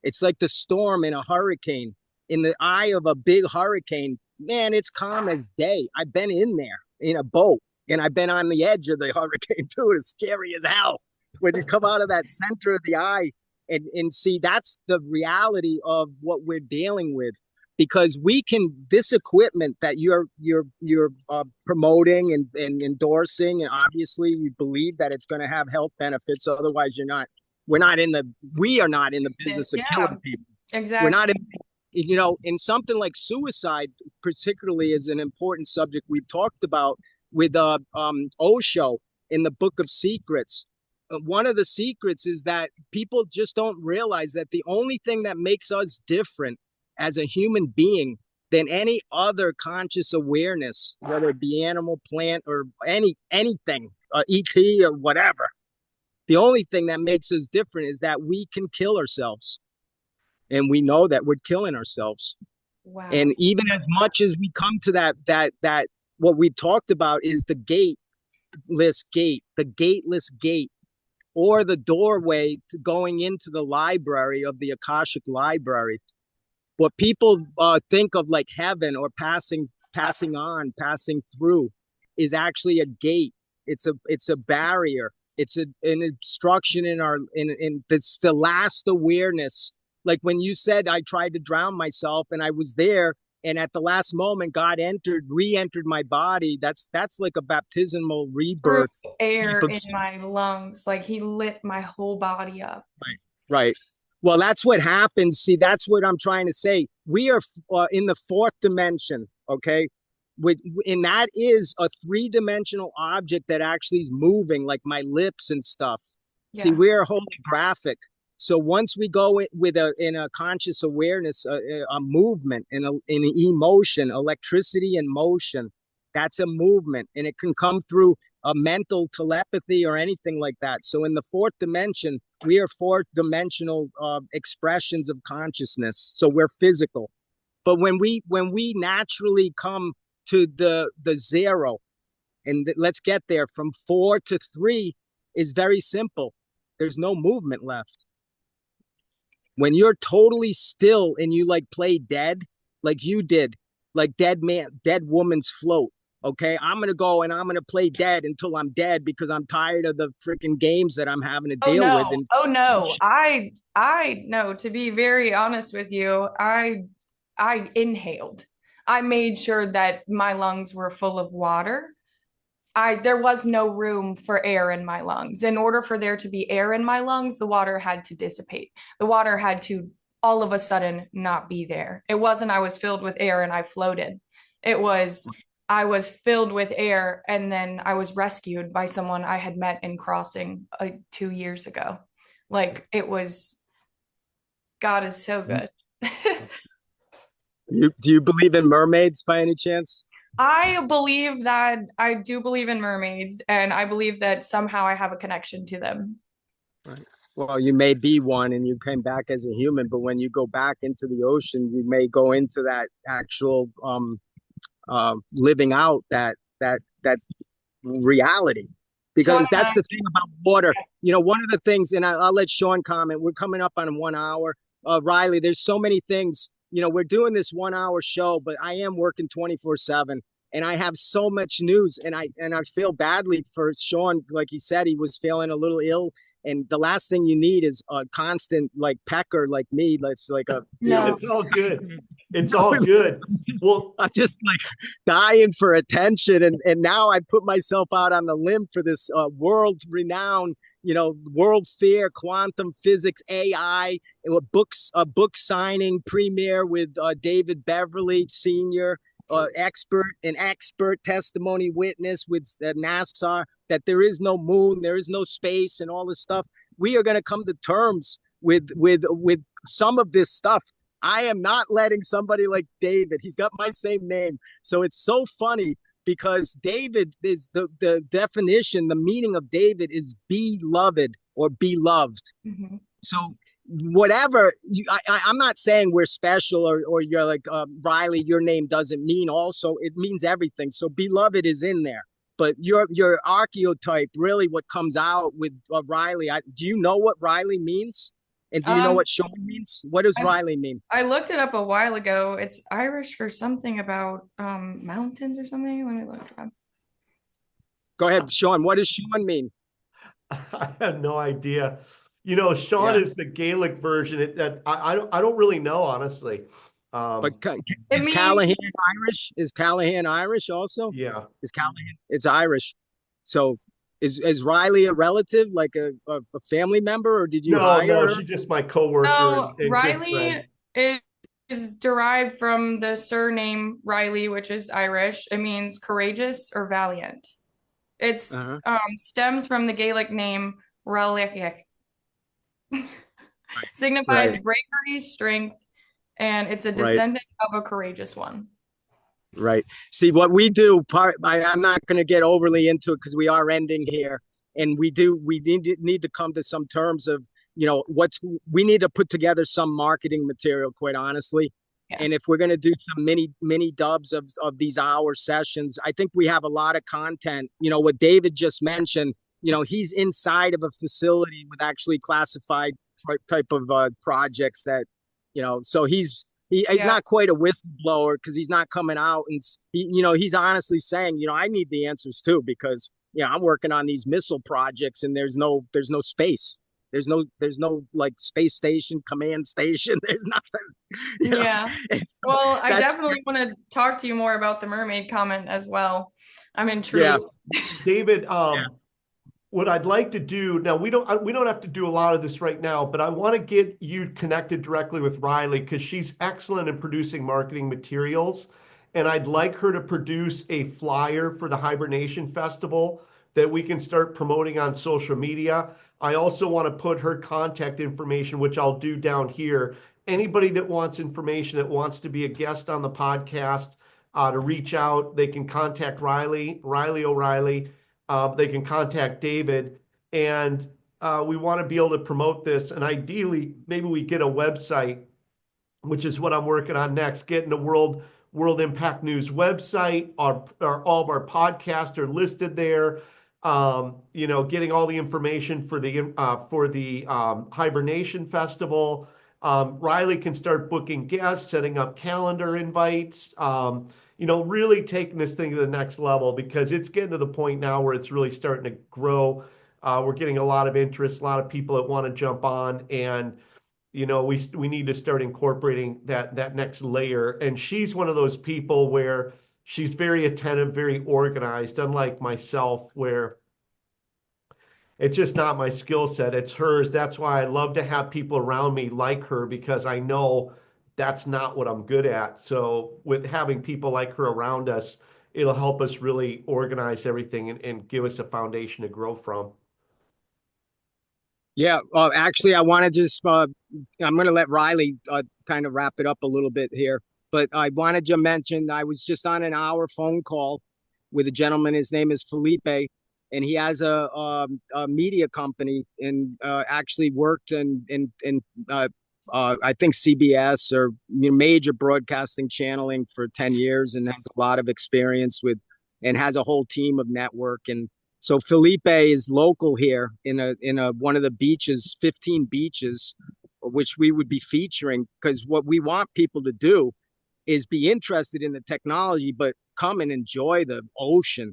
It's like the storm in a hurricane. In the eye of a big hurricane, man, it's calm as day. I've been in there in a boat, and I've been on the edge of the hurricane too. It's scary as hell when you come out of that center of the eye and see. That's the reality of what we're dealing with, because we can, this equipment that you're promoting and endorsing, and obviously you believe that it's going to have health benefits. Otherwise, we are not in the business of killing people. Exactly. We're not in, in something like suicide, particularly, is an important subject we've talked about with Osho in the Book of Secrets. One of the secrets is that people just don't realize that the only thing that makes us different as a human being than any other conscious awareness, whether it be animal, plant, or anything, ET or whatever, the only thing that makes us different is that we can kill ourselves. And we know that we're killing ourselves. Wow. And even as much as we come to that what we've talked about is the gateless gate, or the doorway to going into the library of the Akashic library. What people think of like heaven or passing through is actually a gate. It's a barrier. It's an obstruction in it's the last awareness. Like when you said, I tried to drown myself and I was there, and at the last moment, God re-entered my body. That's like a baptismal rebirth. Air in my lungs, like he lit my whole body up. Right. Well, that's what happens. See, that's what I'm trying to say. We are in the fourth dimension, okay? And that is a three-dimensional object that actually is moving, like my lips and stuff. Yeah. See, we're holographic. So once we go in a conscious awareness, a movement, in an emotion, electricity and motion, that's a movement, and it can come through a mental telepathy or anything like that. So in the fourth dimension, we are fourth-dimensional expressions of consciousness. So we're physical. But when we naturally come to the zero, and let's get there, from 4 to 3 is very simple. There's no movement left. When you're totally still and you like play dead, like you did, like dead woman's float. Okay, I'm going to go and I'm going to play dead until I'm dead because I'm tired of the freaking games that I'm having to deal with. And I know, to be very honest with you, I inhaled. I made sure that my lungs were full of water. There was no room for air in my lungs. In order for there to be air in my lungs, the water had to dissipate. The water had to all of a sudden not be there. It wasn't I was filled with air and I floated. It was I was filled with air and then I was rescued by someone I had met in crossing 2 years ago. Like, it was, God is so good. Do you believe in mermaids by any chance? I do believe in mermaids, and I believe that somehow I have a connection to them. Right. Well, you may be one and you came back as a human, but when you go back into the ocean, you may go into that actual living out that reality. Because that's the thing about water. You know, one of the things, and I'll let Sean comment, we're coming up on 1 hour. Riley, there's so many things. You know, we're doing this 1 hour show, but I am working 24/7, and I have so much news, and I feel badly for Sean. Like he said, he was feeling a little ill, and the last thing you need is a constant like pecker like me. That's like a it's all good. It's all good. Well, I'm just like dying for attention, and now I put myself out on the limb for this world renowned, world fair, quantum physics, AI, a book signing premiere with David Beverly Sr, expert testimony witness with NASA, that there is no moon, there is no space, and all this stuff. We are going to come to terms with some of this stuff. I am not letting somebody like David. He's got my same name, so it's so funny because David is the definition. The meaning of David is beloved or beloved. Mm-hmm. So whatever I'm not saying we're special or you're like Riley, your name doesn't mean also, it means everything. So beloved is in there, but your archetype, really what comes out with Riley. Do you know what Riley means, and do you know Um, what Sean means? What does I, Riley mean? I looked it up a while ago. It's Irish for something about mountains or something. Let me look it up. Go ahead, Sean. What does Sean mean? I have no idea. You know, Sean Yeah, is the Gaelic version. I don't really know, honestly. but It is means Callahan Irish? Is Callahan Irish also? Yeah. Is Callahan? It's Irish. So is Riley a relative, like a family member, or did you No, hire no, her? she's just my coworker so and good friend. Riley is derived from the surname Riley, which is Irish. It means courageous or valiant. It's Uh-huh. stems from the Gaelic name Raleigh, signifies Right, bravery, strength, and it's a right, descendant of a courageous one. right. See what we do. I'm not going to get overly into it because we are ending here, and we need to come to some terms of what's we need to put together some marketing material. Quite honestly, Yeah. and if we're going to do some mini dubs of these hour sessions, I think we have a lot of content. What David just mentioned. He's inside of a facility with actually classified type of projects that so he's Yeah. not quite a whistleblower because he's not coming out and he's honestly saying I need the answers too, because I'm working on these missile projects and there's no space, there's no like space station, command station. There's nothing. Yeah. So Well, I that's definitely want to talk to you more about the mermaid comment as well. I'm yeah, intrigued. David, yeah, what I'd like to do now, we don't have to do a lot of this right now, but I want to get you connected directly with Riley because she's excellent in producing marketing materials. And I'd like her to produce a flyer for the Hibernation Festival that we can start promoting on social media. I also want to put her contact information, which I'll do down here. Anybody that wants information, that wants to be a guest on the podcast, to reach out, they can contact Riley O'Reilly. They can contact David, and we want to be able to promote this. And ideally, maybe we get a website, which is what I'm working on next. Getting the World Impact News website. All of our podcasts are listed there. Getting all the information for the Hibernation Festival. Riley can start booking guests, setting up calendar invites. Really taking this thing to the next level because it's getting to the point now where it's really starting to grow. We're getting a lot of interest, a lot of people that want to jump on, and we need to start incorporating that next layer. And she's one of those people where she's very attentive, very organized, unlike myself, where it's just not my skill set. It's hers. That's why I love to have people around me like her because I know that's not what I'm good at. So with having people like her around us, it'll help us really organize everything and give us a foundation to grow from. yeah. Actually, I want to just I'm going to let Riley kind of wrap it up a little bit here, but I wanted to mention I was just on an hour phone call with a gentleman. His name is Felipe, and he has a media company and actually worked in I think CBS or major broadcasting channeling for 10 years and has a lot of experience with and has a whole team of network. And so Felipe is local here in a one of the beaches, 15 beaches, which we would be featuring, because what we want people to do is be interested in the technology, but come and enjoy the ocean,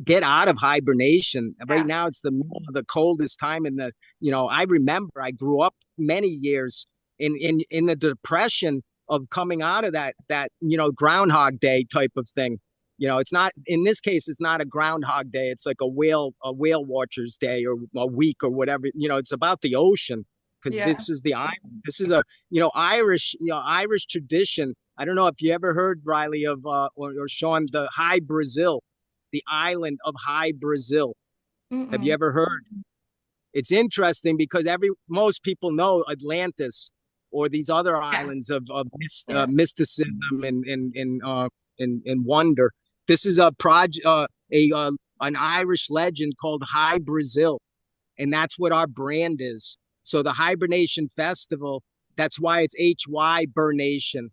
get out of hibernation. Right Yeah. now, it's the middle of the coldest time in I remember I grew up many years in the depression of coming out of that Groundhog Day type of thing. It's not, in this case, it's not a Groundhog Day. It's like a whale watcher's day or a week or whatever. It's about the ocean, because Yeah. this is the island. This is a Irish tradition. I don't know if you ever heard, Riley, of or Sean, the High Brazil, the island of High Brazil. Have you Mm-mm. ever heard? It's interesting because most people know Atlantis, or these other islands of mysticism and wonder. This is a project, an Irish legend called High Brazil, and that's what our brand is. So the Hibernation Festival, that's why it's HY Burnation,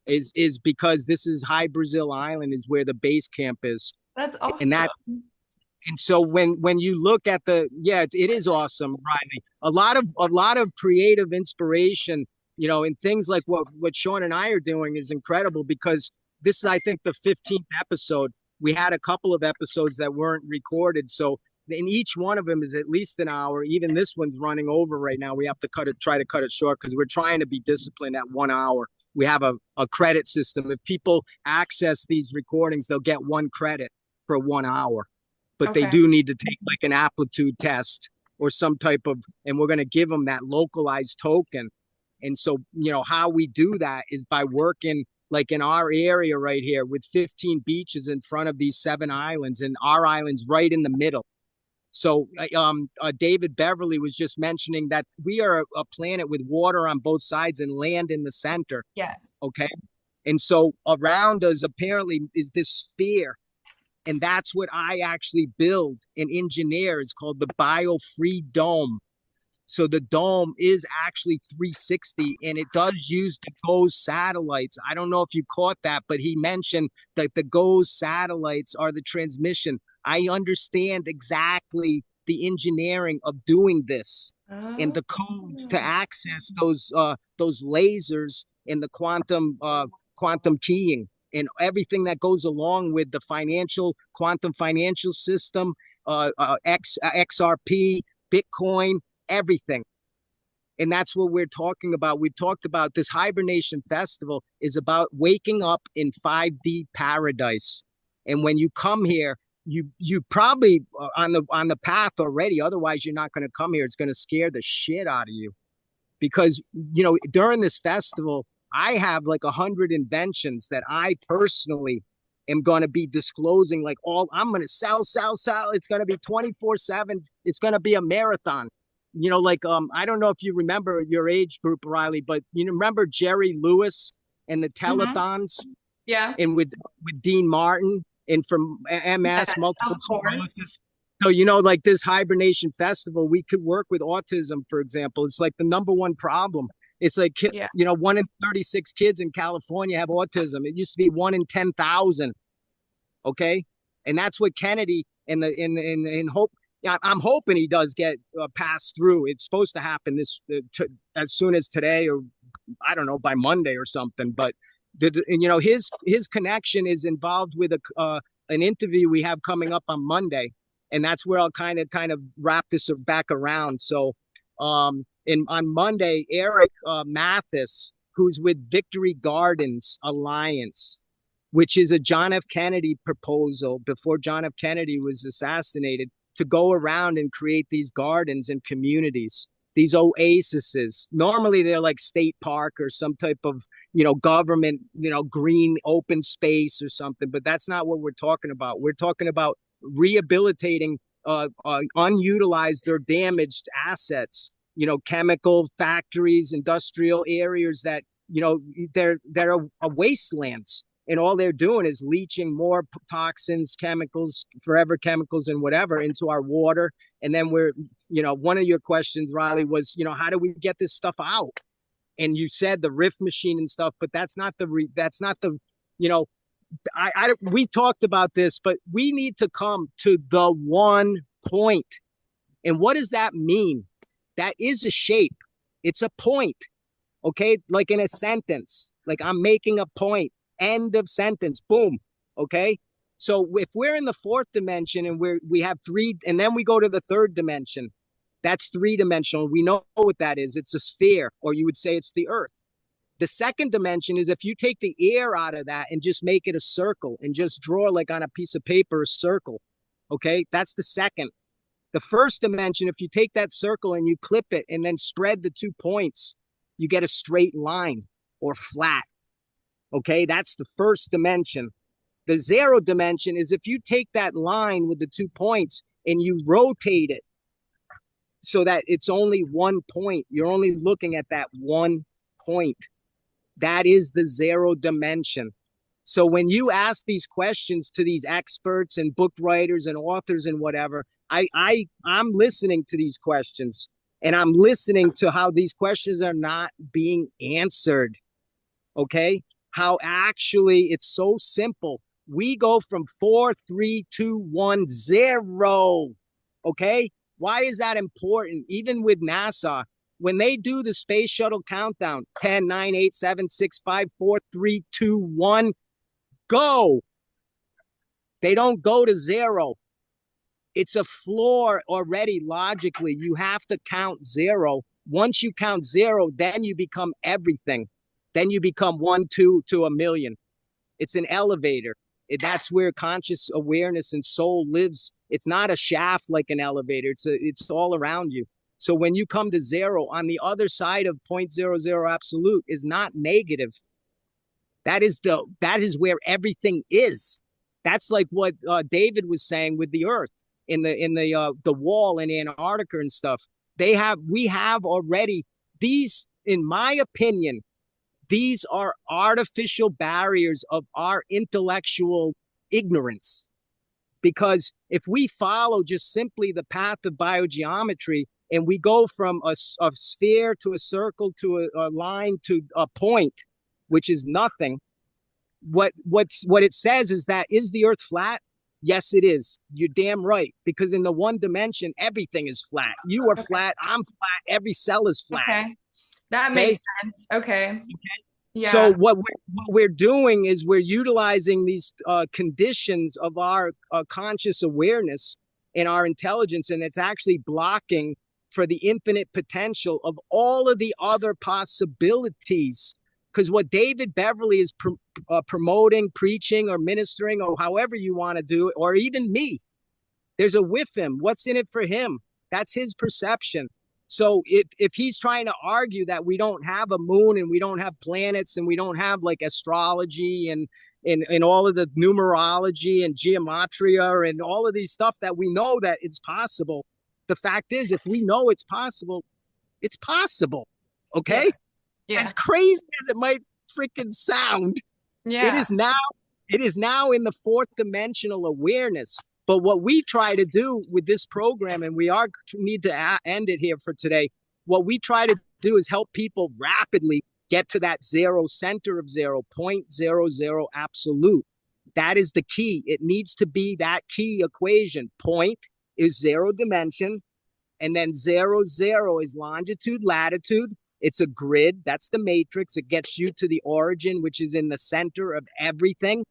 is because this is High Brazil Island is where the base camp is. That's awesome. And so when you look at it is awesome, Riley. A lot of creative inspiration, and things like what Sean and I are doing is incredible, because this is, I think, the 15th episode. We had a couple of episodes that weren't recorded, so in each one of them is at least an hour. Even this one's running over right now. We have to try to cut it short, because we're trying to be disciplined at 1 hour. We have a credit system. If people access these recordings, they'll get 1 credit for 1 hour. But they do need to take like an aptitude test or some type of, and we're going to give them that localized token. And so, how we do that is by working like in our area right here with 15 beaches in front of these 7 islands, and our island's right in the middle. So David Beverly was just mentioning that we are a planet with water on both sides and land in the center. Yes. Okay. And so around us apparently is this sphere. And that's what I actually build and engineer. It's called the Bio-Free Dome. So the dome is actually 360, and it does use the GOES satellites. I don't know if you caught that, but he mentioned that the GOES satellites are the transmission. I understand exactly the engineering of doing this and the codes to access those lasers and the quantum keying and everything that goes along with the quantum financial system, XRP, Bitcoin, everything. And that's what we're talking about. We've talked about this Hibernation Festival is about waking up in 5D paradise. And when you come here, you probably on the path already. Otherwise, you're not going to come here. It's going to scare the shit out of you, because during this festival, I have like 100 inventions that I personally am going to be disclosing. Like I'm going to sell. It's going to be 24/7. It's going to be a marathon. I don't know if you remember your age group, Riley, but you remember Jerry Lewis and the telethons? Yeah. And with Dean Martin and from MS, multiple sclerosis. So, like this Hibernation Festival, we could work with autism, for example. It's like the #1 problem. It's like, 1 in 36 kids in California have autism. It used to be 1 in 10,000. Okay. And that's what Kennedy in hope. I'm hoping he does get passed through. It's supposed to happen as soon as today, or I don't know, by Monday or something. But his connection is involved with an interview we have coming up on Monday, and that's where I'll kind of wrap this back around. So, on Monday, Eric Mathis, who's with Victory Gardens Alliance, which is a John F. Kennedy proposal before John F. Kennedy was assassinated, to go around and create these gardens and communities, these oases. Normally they're like state park or some type of, government, green open space or something, but that's not what we're talking about. We're talking about rehabilitating unutilized or damaged assets, chemical factories, industrial areas that, they're wastelands. And all they're doing is leaching more toxins, chemicals, forever chemicals and whatever into our water. And then one of your questions, Riley, was, how do we get this stuff out? And you said the rift machine and stuff, but that's not we talked about this, but we need to come to the one point. And what does that mean? That is a shape. It's a point. Okay. Like in a sentence, like I'm making a point. End of sentence. Boom. Okay. So if we're in the 4th dimension and we have 3, and then we go to the 3rd dimension, that's 3-dimensional. We know what that is. It's a sphere, or you would say it's the earth. The 2nd dimension is if you take the air out of that and just make it a circle and just draw like on a piece of paper, a circle. Okay. That's the 2nd. The 1st dimension, if you take that circle and you clip it and then spread the 2 points, you get a straight line or flat. Okay, that's the 1st dimension. The 0 dimension is if you take that line with the 2 points and you rotate it so that it's only 1 point. You're only looking at that one point. That is the zero dimension. So when you ask these questions to these experts and book writers and authors and whatever, I'm listening to these questions, and I'm listening to how these questions are not being answered. Okay? How actually it's so simple. We go from 4, 3, 2, 1, 0. Okay? Why is that important? Even with NASA, when they do the space shuttle countdown, 10, 9, 8, 7, 6, 5, 4, 3, 2, 1, go. They don't go to 0. It's a floor already logically. You have to count 0. Once you count 0, then you become everything. Then you become 1, 2 to a million. It's an elevator. That's where conscious awareness and soul lives. It's not a shaft like an elevator. It's all around you. So when you come to 0, on the other side of 0.00 absolute is not negative. That is where everything is. That's like what David was saying with the Earth in the wall in Antarctica and stuff. We have already these, in my opinion, these are artificial barriers of our intellectual ignorance. Because if we follow just simply the path of biogeometry and we go from a sphere to a circle to a line to a point, which is nothing, what it says is that, is the Earth flat? Yes, it is. You're damn right. Because in the one dimension, everything is flat. You are flat. I'm flat. Every cell is flat. Okay. That makes sense. Okay. Yeah. So what we're doing is we're utilizing these conditions of our conscious awareness and our intelligence, and it's actually blocking for the infinite potential of all of the other possibilities. Because what David Beverly is promoting, preaching, or ministering, or however you want to do it, or even me, there's a with him. What's in it for him? That's his perception. So if he's trying to argue that we don't have a moon and we don't have planets and we don't have like astrology and all of the numerology and geometria and all of these stuff that we know that it's possible, the fact is, if we know it's possible, it's possible. Okay? Yeah. As crazy as it might freaking sound, it is now in the fourth dimensional awareness. But what we try to do with this program, and we need to end it here for today, what we try to do is help people rapidly get to that 0 center of 0, 0.00 absolute. That is the key. It needs to be that key equation. Point is 0 dimension, and then 0, 0 is longitude, latitude. It's a grid. That's the matrix. It gets you to the origin, which is in the center of everything.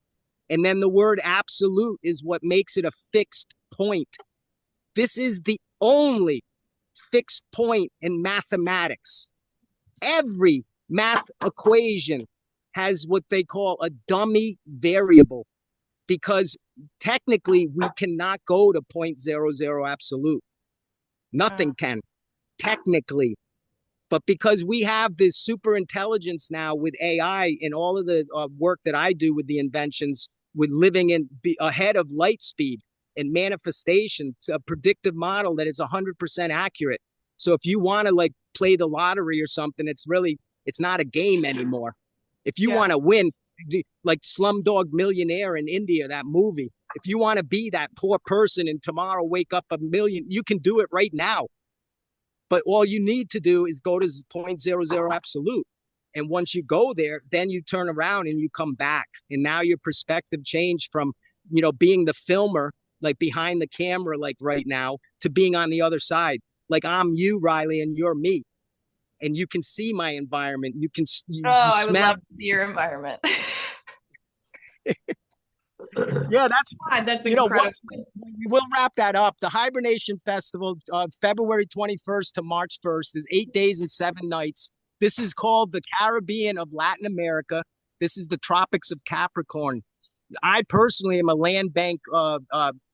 And then the word absolute is what makes it a fixed point. This is the only fixed point in mathematics. Every math equation has what they call a dummy variable, because technically we cannot go to 0.00 absolute. Nothing can, technically. But because we have this super intelligence now with AI and all of the work that I do with the inventions, with living ahead of light speed and manifestation, to a predictive model that is 100% accurate. So if you want to like play the lottery or something, it's not a game anymore. If you want to win, like Slumdog Millionaire in India, that movie, if you want to be that poor person and tomorrow wake up a million, you can do it right now. But all you need to do is go to 0.00 absolute. And once you go there, then you turn around and you come back. And now your perspective changed from, being the filmer, like behind the camera, like right now, to being on the other side. Like I'm you, Riley, and you're me. And you can see my environment. You can I would love to see your environment. Yeah, that's incredible. We'll wrap that up. The Hibernation Festival, February 21st to March 1st, is 8 days and 7 nights. This is called the Caribbean of Latin America. This is the Tropics of Capricorn. I personally am a land bank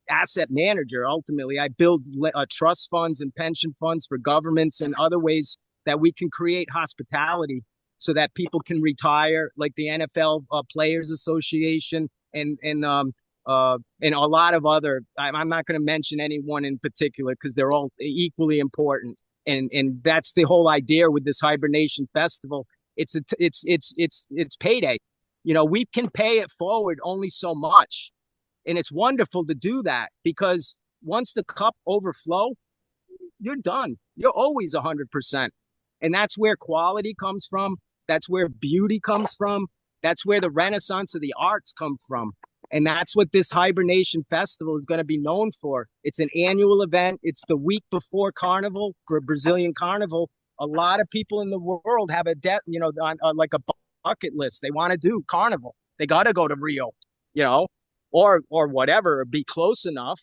asset manager. Ultimately, I build trust funds and pension funds for governments and other ways that we can create hospitality so that people can retire, like the NFL Players Association and a lot of other. I'm not going to mention anyone in particular because they're all equally important. And that's the whole idea with this Hibernation Festival, it's payday. We can pay it forward only so much. And it's wonderful to do that, because once the cup overflow, you're done. You're always 100%. And that's where quality comes from. That's where beauty comes from. That's where the renaissance of the arts come from. And that's what this Hibernation Festival is going to be known for. It's an annual event. It's the week before Carnival, for Brazilian Carnival. A lot of people in the world have like a bucket list. They want to do Carnival. They got to go to Rio, or whatever, or be close enough.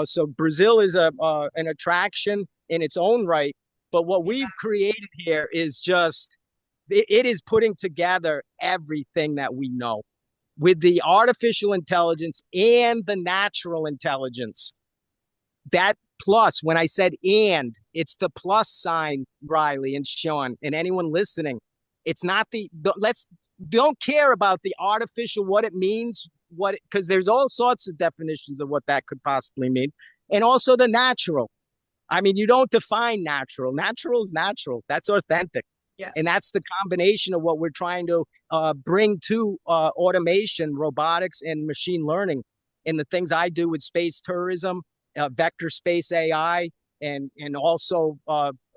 So Brazil is an attraction in its own right. But what we've created here is just, it is putting together everything that we know with the artificial intelligence and the natural intelligence. That plus, when I said and, it's the plus sign, Riley and Sean, and anyone listening. It's not don't care about the artificial, what it means, because there's all sorts of definitions of what that could possibly mean. And also the natural. I mean, you don't define natural. Natural is natural. That's authentic. Yes. And that's the combination of what we're trying to bring to automation, robotics, and machine learning. And the things I do with space tourism, vector space AI, and also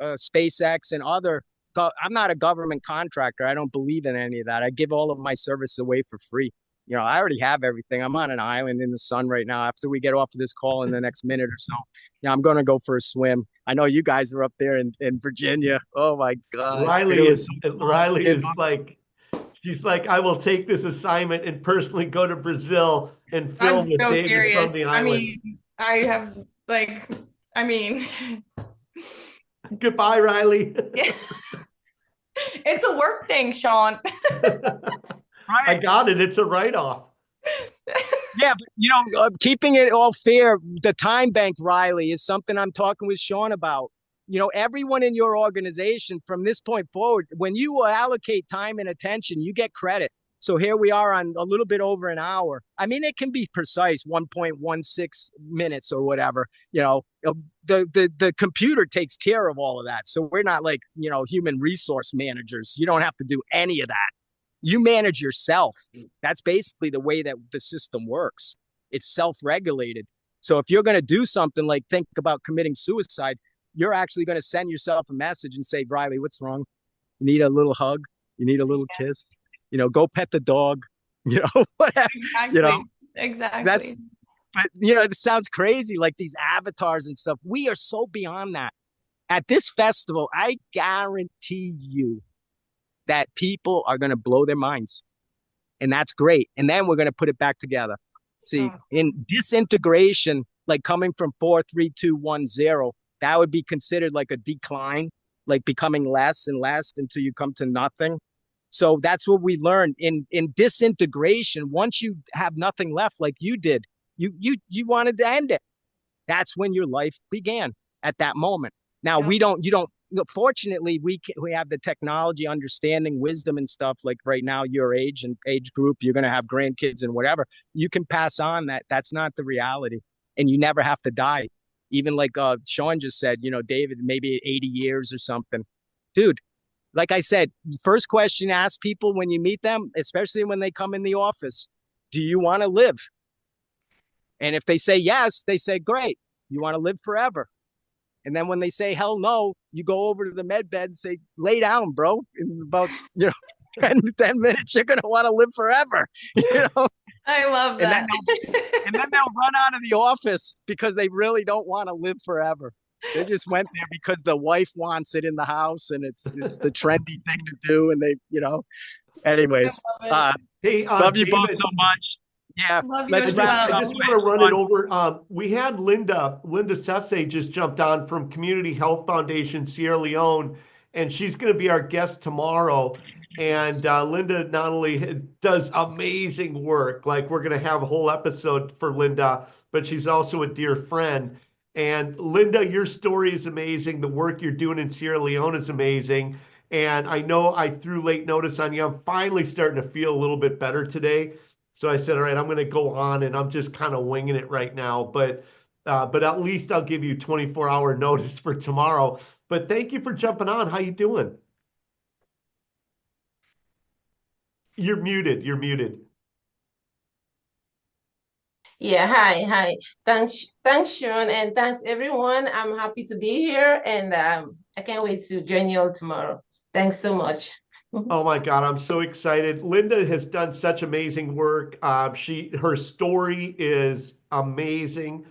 SpaceX and other. I'm not a government contractor. I don't believe in any of that. I give all of my service away for free. I already have everything. I'm on an island in the sun right now. After we get off of this call in the next minute or so, I'm going to go for a swim. I know you guys are up there in Virginia. Oh my God. Riley is like, she's like, I will take this assignment and personally go to Brazil and film with David serious. from the island. Goodbye, Riley. It's a work thing, Sean. Right. I got it. It's a write-off. Yeah, but keeping it all fair, the time bank, Riley, is something I'm talking with Sean about. Everyone in your organization from this point forward, when you allocate time and attention, you get credit. So here we are on a little bit over an hour. I mean, it can be precise, 1.16 minutes or whatever. The computer takes care of all of that. So we're not like, human resource managers. You don't have to do any of that. You manage yourself. That's basically the way that the system works. It's self-regulated. So if you're going to do something like think about committing suicide, you're actually going to send yourself a message and say, Riley, what's wrong? You need a little hug? You need a little kiss? Go pet the dog, whatever. Exactly. But it sounds crazy, like these avatars and stuff. We are so beyond that. At this festival, I guarantee you that people are going to blow their minds. And that's great. And then we're going to put it back together. See, in disintegration, like coming from 4, 3, 2, 1, 0, that would be considered like a decline, like becoming less and less until you come to nothing. So that's what we learned in disintegration. Once you have nothing left, like you did, you wanted to end it. That's when your life began, at that moment. Now fortunately, we have the technology, understanding, wisdom and stuff. Like right now, your age and age group, you're going to have grandkids and whatever. You can pass on that. That's not the reality. And you never have to die. Even like Sean just said, David, maybe 80 years or something. Dude, like I said, first question ask people when you meet them, especially when they come in the office, do you want to live? And if they say yes, they say, great, you want to live forever. And then when they say hell no, you go over to the med bed and say, lay down, bro. In about 10 minutes, you're going to want to live forever. I love that. And then they'll run out of the office because they really don't want to live forever. They just went there because the wife wants it in the house and it's the trendy thing to do. And they, anyways, hey, love you David, both so much. Yeah. Let's wrap. I just want to run it over. We had Linda Sesse just jumped on from Community Health Foundation, Sierra Leone, and she's going to be our guest tomorrow. And Linda not only does amazing work, like we're going to have a whole episode for Linda, but she's also a dear friend. And Linda, your story is amazing. The work you're doing in Sierra Leone is amazing. And I know I threw late notice on you. I'm finally starting to feel a little bit better today. So I said, all right, I'm going to go on, and I'm just kind of winging it right now. But at least I'll give you 24-hour notice for tomorrow. But thank you for jumping on. How you doing? You're muted. You're muted. Yeah, hi. Thanks, Sean, and thanks everyone. I'm happy to be here, and I can't wait to join you all tomorrow. Thanks so much. Oh my God, I'm so excited. Linda has done such amazing work. Her story is amazing,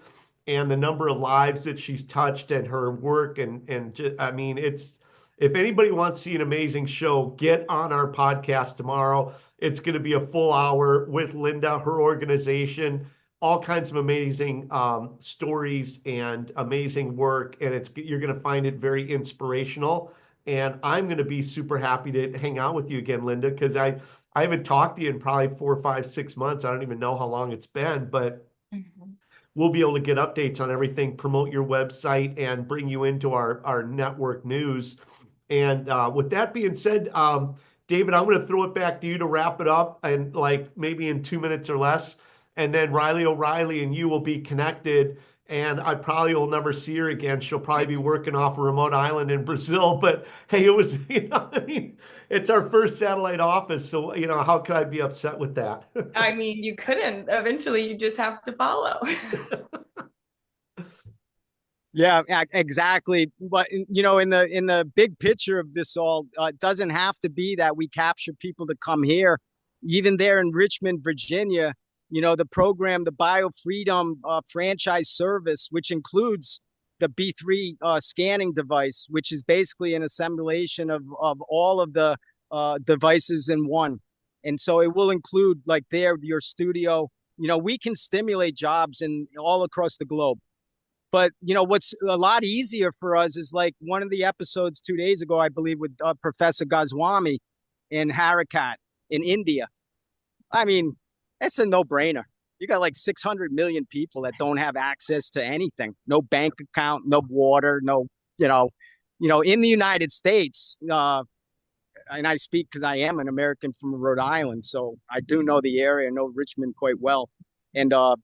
and the number of lives that she's touched and her work I mean, it's if anybody wants to see an amazing show, get on our podcast tomorrow. It's going to be a full hour with Linda, her organization, all kinds of amazing stories and amazing work, and you're going to find it very inspirational. And I'm going to be super happy to hang out with you again, Linda, because I haven't talked to you in probably 4, 5, 6 months. I don't even know how long it's been, but we'll be able to get updates on everything, promote your website, and bring you into our network news. And with that being said, David, I'm going to throw it back to you to wrap it up, and like maybe in 2 minutes or less. And then Riley O'Reilly and you will be connected. And I probably will never see her again. She'll probably be working off a remote island in Brazil. But hey, it was, I mean, it's our first satellite office. So, how could I be upset with that? I mean, you couldn't. Eventually, you just have to follow. Yeah, exactly. But in the big picture of this all, it doesn't have to be that we capture people to come here. Even there in Richmond, Virginia, the program, the BioFreedom franchise service, which includes the B3 scanning device, which is basically an assemblation of all of the devices in one. And so it will include like your studio. We can stimulate jobs in all across the globe. But what's a lot easier for us is like one of the episodes 2 days ago, I believe, with Professor Goswami in Harakat in India. I mean, it's a no-brainer. You got like 600 million people that don't have access to anything, no bank account, no water, no, in the United States. And I speak because I am an American from Rhode Island, so I do know the area, I know Richmond quite well, and the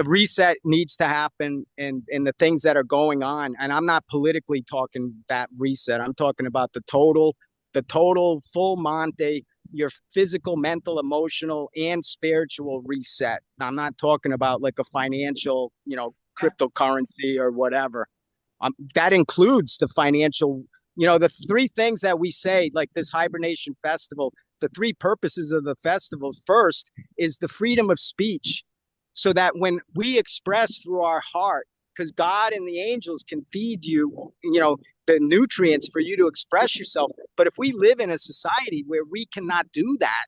reset needs to happen, and the things that are going on. And I'm not politically talking that reset. I'm talking about the total full Monte, your physical, mental, emotional, and spiritual reset. I'm not talking about like a financial, cryptocurrency or whatever. That includes the financial, the three things that we say, like this hibernation festival, the three purposes of the festival. First is the freedom of speech, so that when we express through our heart, because God and the angels can feed you, the nutrients for you to express yourself. But if we live in a society where we cannot do that,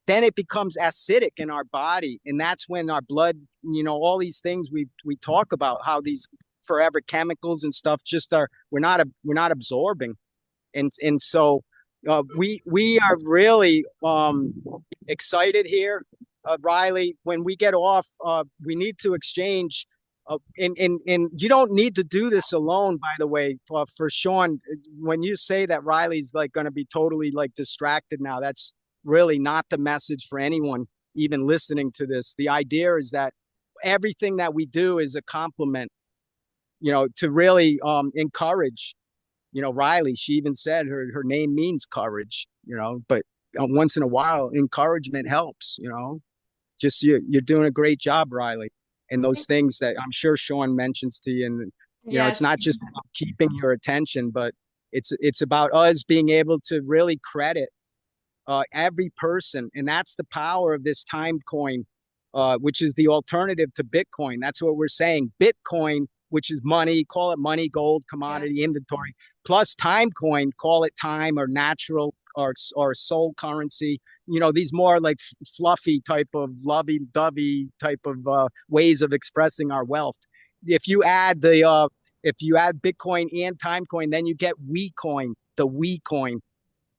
then it becomes acidic in our body. And that's when our blood, all these things we talk about, how these forever chemicals and stuff just we're not absorbing. And so we are really excited here. Riley, when we get off, we need to exchange. And you don't need to do this alone, by the way. For Sean, when you say that Riley's like going to be totally like distracted now, that's really not the message for anyone even listening to this. The idea is that everything that we do is a compliment, to really encourage. Riley, she even said her name means courage, but once in a while, encouragement helps, Just you're doing a great job, Riley. And those things that I'm sure Sean mentions to you, and it's not just about keeping your attention, but it's about us being able to really credit every person. And that's the power of this time coin, which is the alternative to Bitcoin. That's what we're saying. Bitcoin, which is money, call it money, gold, commodity, inventory, plus time coin, call it time or natural or soul currency. These more like fluffy type of lovey-dovey type of ways of expressing our wealth. If you add Bitcoin and time coin, then you get WeCoin, the WeCoin.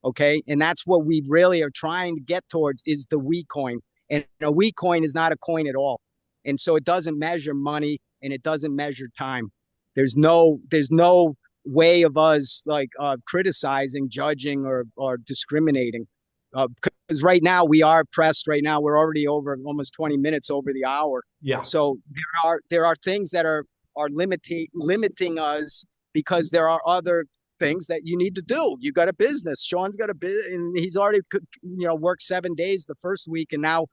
Okay. And that's what we really are trying to get towards, is the WeCoin. And a WeCoin is not a coin at all. And so it doesn't measure money and it doesn't measure time. There's no way of us like criticizing, judging, or discriminating. Because right now we are pressed. Right now we're already over almost 20 minutes over the hour. Yeah. So there are things that are limiting us, because there are other things that you need to do. You got a business. Sean's got a business, and he's already, worked 7 days the first week, and now,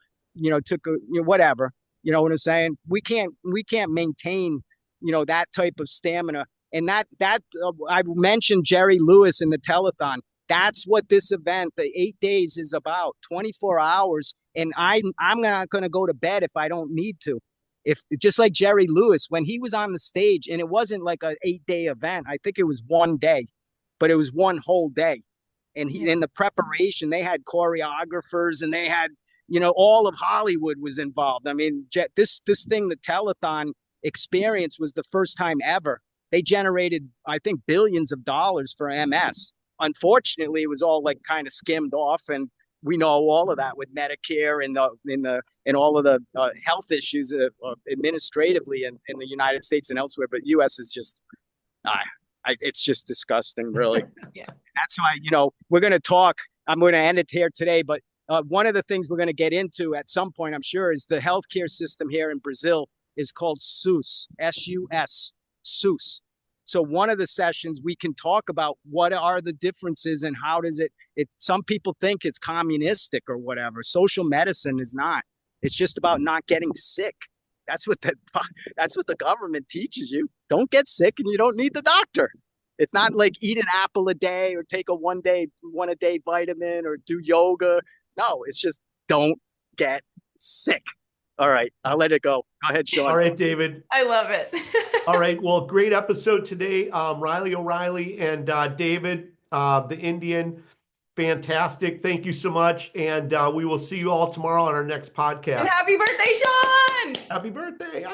took a, whatever. You know what I'm saying? We can't maintain, that type of stamina. And I mentioned Jerry Lewis in the telethon. That's what this event, the 8 days, is about. 24 hours, and I'm not going to go to bed if I don't need to. If just like Jerry Lewis, when he was on the stage, and it wasn't like an 8-day event. I think it was one day, but it was one whole day. And in the preparation, they had choreographers, and they had, all of Hollywood was involved. I mean, this thing, the telethon experience, was the first time ever. They generated, I think, billions of dollars for MS. Unfortunately, it was all like kind of skimmed off, and we know all of that with Medicare and all of the health issues administratively in the United States and elsewhere. But U.S. is just, it's just disgusting, really. Yeah. That's why, we're going to talk. I'm going to end it here today, but one of the things we're going to get into at some point, I'm sure, is the healthcare system here in Brazil is called SUS, S-U-S, SUS. So one of the sessions we can talk about what are the differences and how does it some people think it's communistic or whatever. Social medicine is not. It's just about not getting sick. That's what the government teaches you. Don't get sick, and you don't need the doctor. It's not like eat an apple a day or take a one a day vitamin or do yoga. No, it's just don't get sick. All right, I'll let it go. Go ahead, Sean. All right, David. I love it. All right, well, great episode today. Riley O'Reilly and David, the Indian, fantastic. Thank you so much, and we will see you all tomorrow on our next podcast. And happy birthday, Sean! Happy birthday!